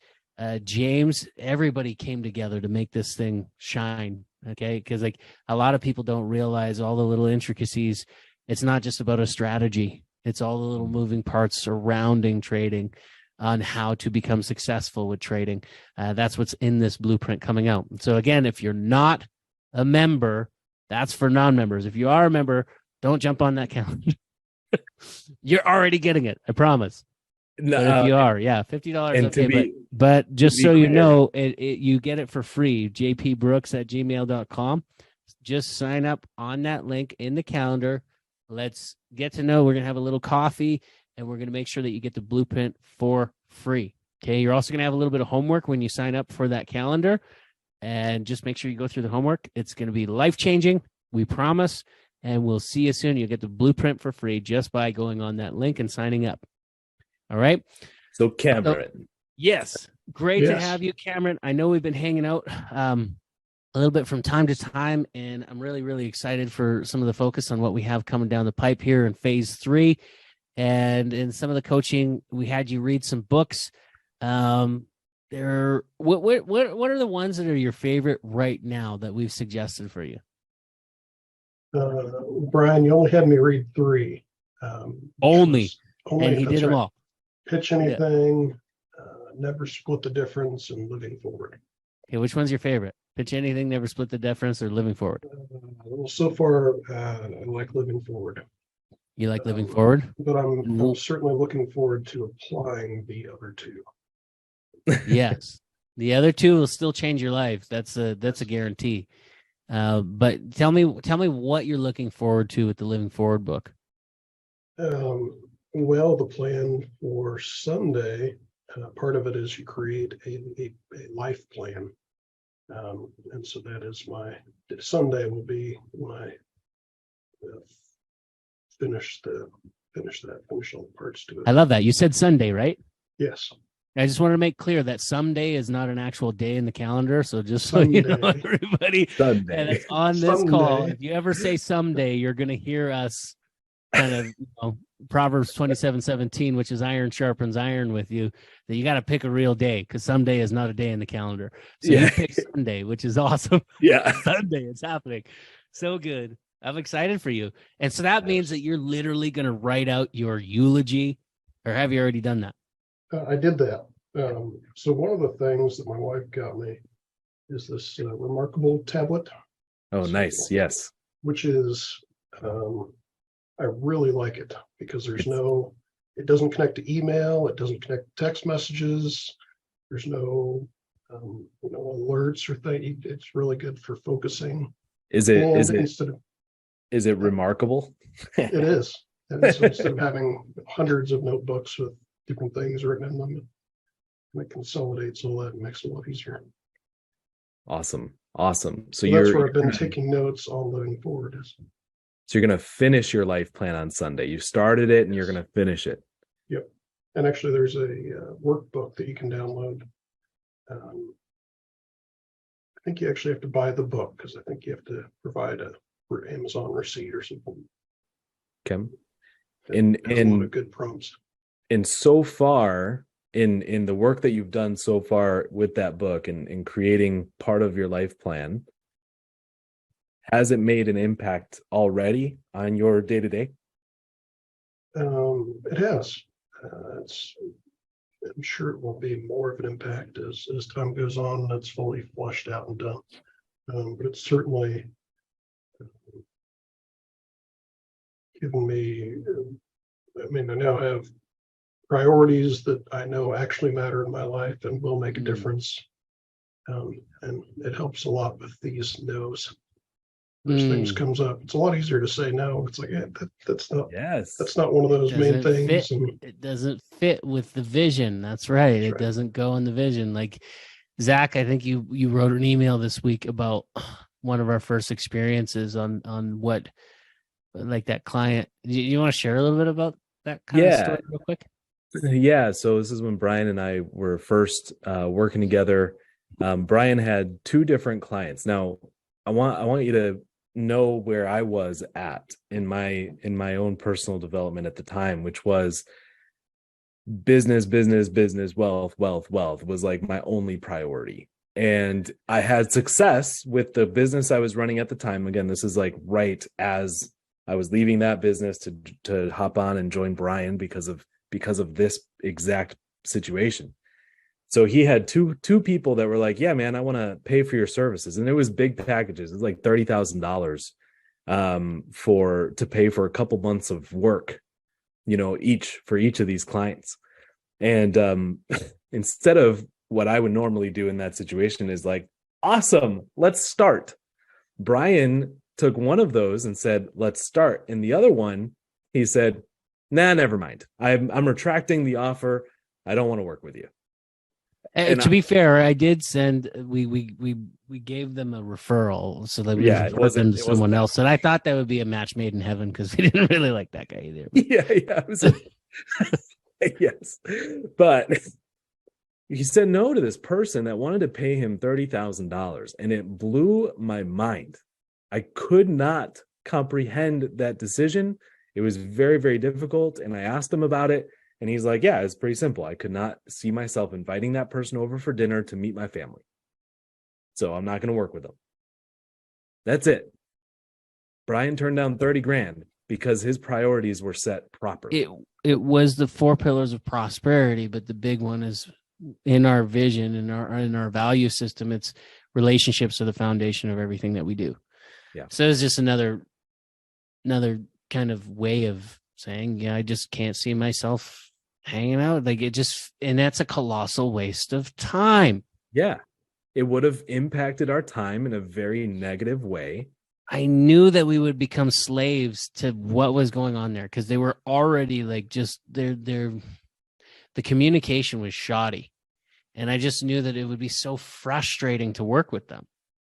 James, everybody came together to make this thing shine. Okay. Because a lot of people don't realize all the little intricacies. It's not just about a strategy. It's all the little moving parts surrounding trading on how to become successful with trading. That's what's in this blueprint coming out. So again, if you're not a member, that's for non-members. If you are a member, don't jump on that calendar. You're already getting it. I promise. No, but if you are, $50. Okay, but just so you know, you get it for free. jpbrooks@gmail.com. Just sign up on that link in the calendar. Let's get to know. We're going to have a little coffee, and we're going to make sure that you get the blueprint for free. Okay, you're also going to have a little bit of homework when you sign up for that calendar. And just make sure you go through the homework. It's going to be life-changing, we promise. And we'll see you soon. You'll get the blueprint for free just by going on that link and signing up. All right? So, Cameron. Yes. Great to have you, Cameron. I know we've been hanging out a little bit from time to time, and I'm really, really excited for some of the focus on what we have coming down the pipe here in phase 3. And in some of the coaching, we had you read some books. What are the ones that are your favorite right now that we've suggested for you? Bryan, you only had me read 3. Only and he did them all. Pitch Anything, Never Split the Difference, and Living Forward. Okay, which one's your favorite? Pitch Anything, Never Split the Difference, or Living Forward? Well, so far, I like Living Forward. You like Living Forward? But I'm certainly looking forward to applying the other 2. Yes, the other 2 will still change your life. That's a guarantee. But tell me what you're looking forward to with the Living Forward book. Well, the plan for Sunday, part of it is you create a life plan, and so that is Sunday will be when I finish all the parts to it. I love that. You said Sunday, right? Yes. I just want to make clear that someday is not an actual day in the calendar. So just so you know, everybody that's on this call, if you ever say someday, you're going to hear us kind of, Proverbs 27:17, which is iron sharpens iron with you, that you got to pick a real day because someday is not a day in the calendar. So you pick Sunday, which is awesome. Yeah. Sunday, it's happening. So good. I'm excited for you. And so that means that you're literally going to write out your eulogy, or have you already done that? I did that. So one of the things that my wife got me is this Remarkable tablet. Oh, nice. Yes. Which is, I really like it because it doesn't connect to email. It doesn't connect to text messages. There's no, alerts or thing. It's really good for focusing. Is it remarkable? It is. And so instead of having hundreds of notebooks with different things written in them, it consolidates all that and makes it a lot easier. Awesome. So that's where I've been taking notes on Living Forward. So you're going to finish your life plan on Sunday. You started it and you're going to finish it. Yep. And actually there's a workbook that you can download. I think you actually have to buy the book because I think you have to provide a Amazon receipt or something. Okay. And a lot of good prompts. And so far in the work that you've done so far with that book and in creating part of your life plan, has it made an impact already on your day-to-day? It has. I'm sure it will be more of an impact as time goes on and it's fully flushed out and done. But it's certainly given me, I now have priorities that I know actually matter in my life and will make a difference. And it helps a lot with these no's. those things comes up. It's a lot easier to say no. It's like, that's not one of those main things. It doesn't fit with the vision. That's right. It doesn't go in the vision. Like Zach, I think you wrote an email this week about one of our first experiences on what, like, that client. You want to share a little bit about that kind of story real quick? Yeah. So this is when Bryan and I were first working together. Bryan had 2 different clients. Now, I want you to know where I was at in my own personal development at the time, which was business, wealth was like my only priority. And I had success with the business I was running at the time. Again, this is like right as I was leaving that business to hop on and join Bryan because of this exact situation. So he had two people that were like, yeah, man, I want to pay for your services. And it was big packages. It was like $30,000 to pay for a couple months of work, each of these clients. And instead of what I would normally do in that situation is like, awesome, let's start. Bryan took one of those and said, let's start. And the other one, he said, nah, never mind. I'm retracting the offer. I don't want to work with you. And to be fair, I did send. We gave them a referral so that we referred them to someone else, and I thought that would be a match made in heaven because we didn't really like that guy either. Yes, but he said no to this person that wanted to pay him $30,000, and it blew my mind. I could not comprehend that decision. It was very, very difficult, and I asked him about it. And he's like, yeah, it's pretty simple. I could not see myself inviting that person over for dinner to meet my family. So I'm not going to work with them. That's it. Bryan turned down $30,000 because his priorities were set properly. It was the 4 pillars of prosperity, but the big one is in our vision, in our value system. It's relationships are the foundation of everything that we do. Yeah. So it's just another kind of way of saying, yeah, I just can't see myself hanging out. Like and that's a colossal waste of time. Yeah. It would have impacted our time in a very negative way. I knew that we would become slaves to what was going on there because they were already like just the communication was shoddy. And I just knew that it would be so frustrating to work with them.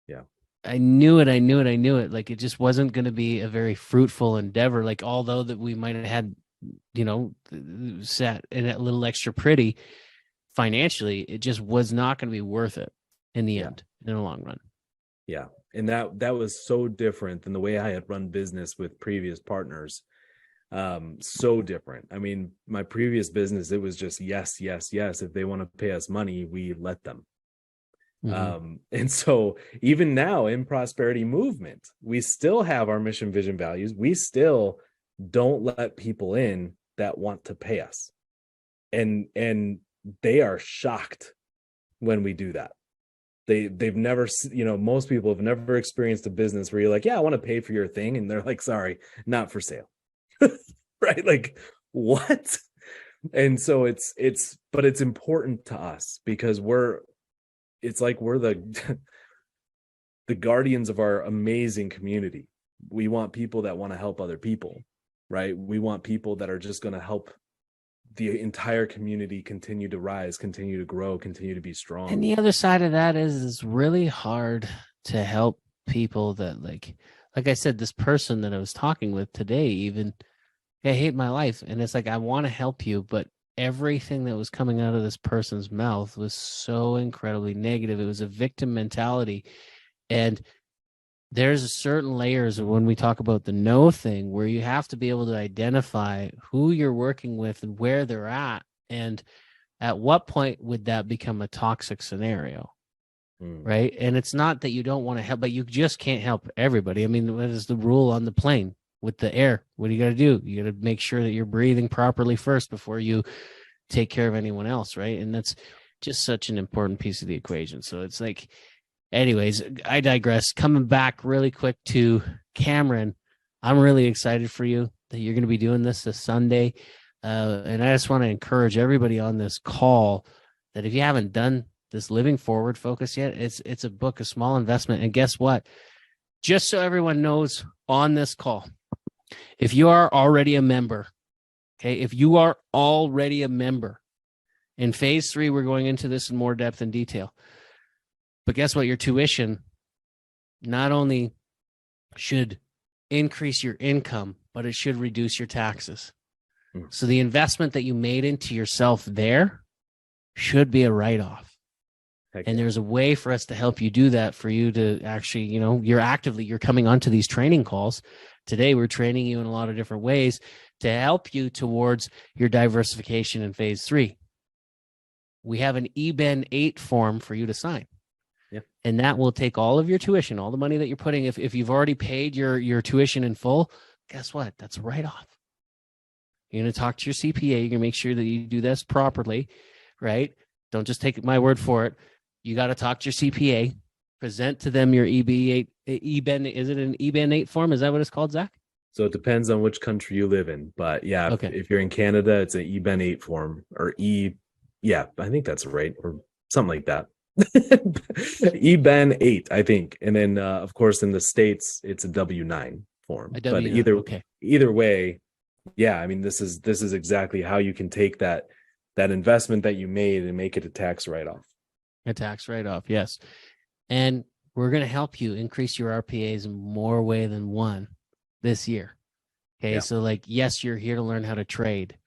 Yeah. I knew it. Like, it just wasn't going to be a very fruitful endeavor. Like, although that we might have had, sat in a little extra pretty financially, it just was not going to be worth it in the end, in the long run. Yeah. And that was so different than the way I had run business with previous partners. So different. I mean, my previous business, it was just yes. If they want to pay us money, we let them. Mm-hmm. And so even now in Prosperity Movement, we still have our mission, vision, values. We still don't let people in that want to pay us. And they are shocked when we do that. They've never, most people have never experienced a business where you're like, yeah, I want to pay for your thing. And they're like, sorry, not for sale. Right? Like, what? And so but it's important to us because it's like we're the guardians of our amazing community. We want people that want to help other people, right? We want people that are just going to help the entire community continue to rise, continue to grow, continue to be strong. And the other side of that is it's really hard to help people that like I said, this person that I was talking with today, even, I hate my life. And it's like, I want to help you, but everything that was coming out of this person's mouth was so incredibly negative. It was a victim mentality. And there's a certain layers of when we talk about the no thing where you have to be able to identify who you're working with and where they're at. And at what point would that become a toxic scenario? Right. And it's not that you don't want to help, but you just can't help everybody. I mean, what is the rule on the plane with the air? What do you got to do? You got to make sure that you're breathing properly first before you take care of anyone else. Right. And that's just such an important piece of the equation. So it's like, anyways, I digress. Coming back really quick to Cameron, I'm really excited for you that you're going to be doing this Sunday. And I just want to encourage everybody on this call that if you haven't done this Living Forward focus yet, it's a book, a small investment. And guess what? just so everyone knows on this call, if you are already a member, okay, if you are already a member, in phase 3, we're going into this in more depth and detail. But guess what? Your tuition not only should increase your income, but it should reduce your taxes. So the investment that you made into yourself there should be a write-off. And there's a way for us to help you do that, for you to actually, you're coming onto these training calls. Today, we're training you in a lot of different ways to help you towards your diversification in phase 3. We have an EBEN 8 form for you to sign. Yeah. And that will take all of your tuition, all the money that you're putting. If you've already paid your tuition in full, guess what? That's a write-off. You're going to talk to your CPA. You're going to make sure that you do this properly, right? Don't just take my word for it. You got to talk to your CPA, present to them your EBEN. Is it an EBEN 8 form? Is that what it's called, Zach? So it depends on which country you live in. But yeah, Okay. if you're in Canada, it's an EBEN 8 form, or yeah, I think that's right, or something like that. EBEN 8, I think. And then, of course, in the States, it's a W9 form. A But W9, either way, yeah, I mean, this is exactly how you can take that investment that you made and make it a tax write-off. A tax write-off, yes. And we're going to help you increase your RPAs in more way than one this year. Okay, Yeah. so yes, you're here to learn how to trade,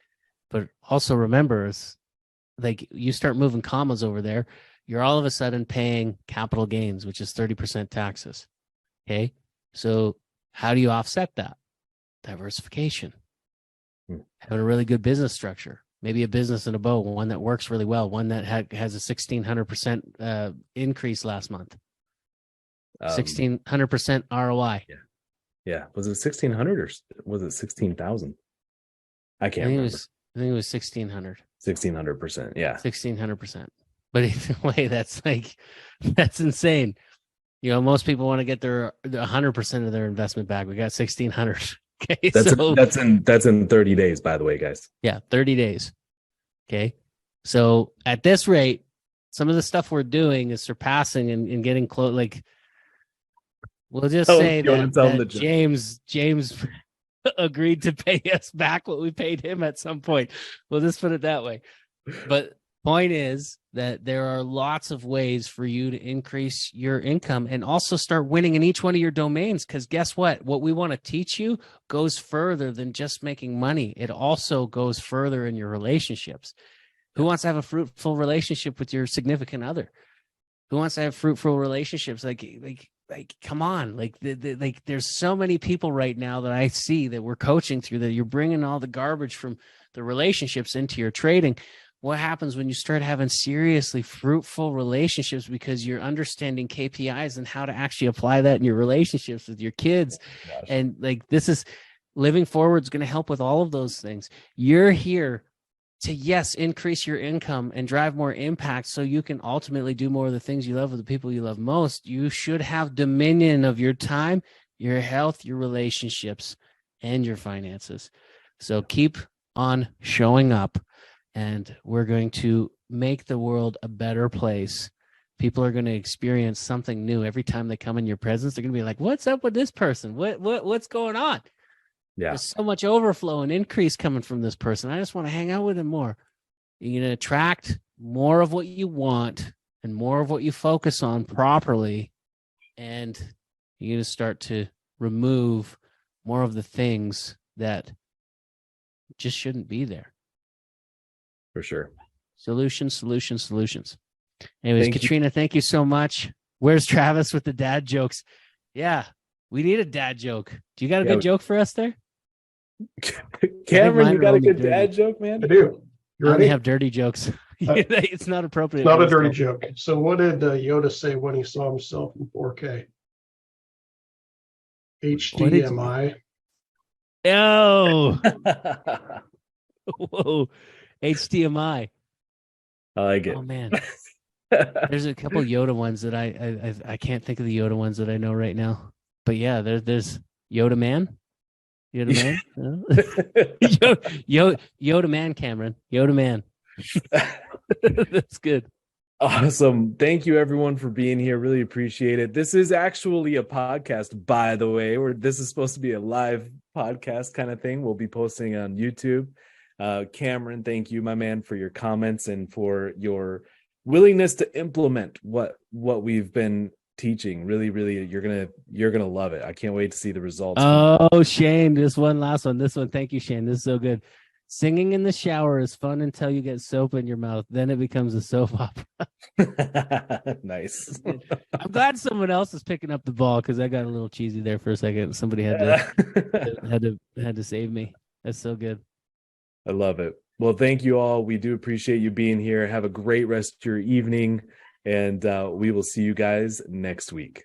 but also remember, you start moving commas over there, you're all of a sudden paying capital gains, which is 30% taxes. Okay, so how do you offset that? Diversification. Having a really good business structure, maybe a business in a bow, one that works really well, one that has a 1,600% increase last month, 1,600% ROI. Yeah. Was it 1,600 or was it 16,000? I can't remember. I think it was 1,600. 1,600%. Yeah. 1,600%. But either way, that's insane. Most people want to get their 100% of their investment back. We got 1,600. Okay, that's in 30 days, by the way, guys. Yeah, 30 days. Okay, so at this rate, some of the stuff we're doing is surpassing and getting close. We'll just say that James agreed to pay us back what we paid him at some point. We'll just put it that way. But point is that there are lots of ways for you to increase your income and also start winning in each one of your domains. Because guess what? What we want to teach you goes further than just making money. It also goes further in your relationships. Who wants to have a fruitful relationship with your significant other? Who wants to have fruitful relationships? Come on. There's so many people right now that I see that we're coaching through that you're bringing all the garbage from the relationships into your trading. What happens when you start having seriously fruitful relationships because you're understanding KPIs and how to actually apply that in your relationships with your kids? Gosh. And this is living forward is going to help with all of those things. You're here to, yes, increase your income and drive more impact so you can ultimately do more of the things you love with the people you love most. You should have dominion of your time, your health, your relationships, and your finances. So keep on showing up. And we're going to make the world a better place. People are going to experience something new every time they come in your presence. They're going to be like, "What's up with this person? What's going on?" Yeah. There's so much overflow and increase coming from this person. I just want to hang out with him more. You're going to attract more of what you want and more of what you focus on properly, and you're going to start to remove more of the things that just shouldn't be there. For sure. Solutions. Anyways, Katrina, thank you so much. Where's Travis with the dad jokes? Yeah, we need a dad joke. Do you got a good joke for us there? Cameron, you got a good dad joke, man? I do. I only have dirty jokes. It's not appropriate. It's not a dirty joke. So what did Yoda say when he saw himself in 4K? HDMI. Oh. Whoa. HDMI. I like it. Oh man, there's a couple Yoda ones that I can't think of the Yoda ones that I know right now. But yeah, there's Yoda Man, Yoda Man, Cameron, Yoda Man. That's good. Awesome. Thank you everyone for being here. Really appreciate it. This is actually a podcast, by the way, where this is supposed to be a live podcast kind of thing. We'll be posting on YouTube. Cameron, thank you, my man, for your comments and for your willingness to implement what we've been teaching. Really, you're gonna love it. I can't wait to see the results. Oh, Shane, just one last one. This one, thank you, Shane. This is so good. Singing in the shower is fun until you get soap in your mouth. Then it becomes a soap opera. Nice. I'm glad someone else is picking up the ball because I got a little cheesy there for a second. Somebody had to save me. That's so good. I love it. Well, thank you all. We do appreciate you being here. Have a great rest of your evening, and we will see you guys next week.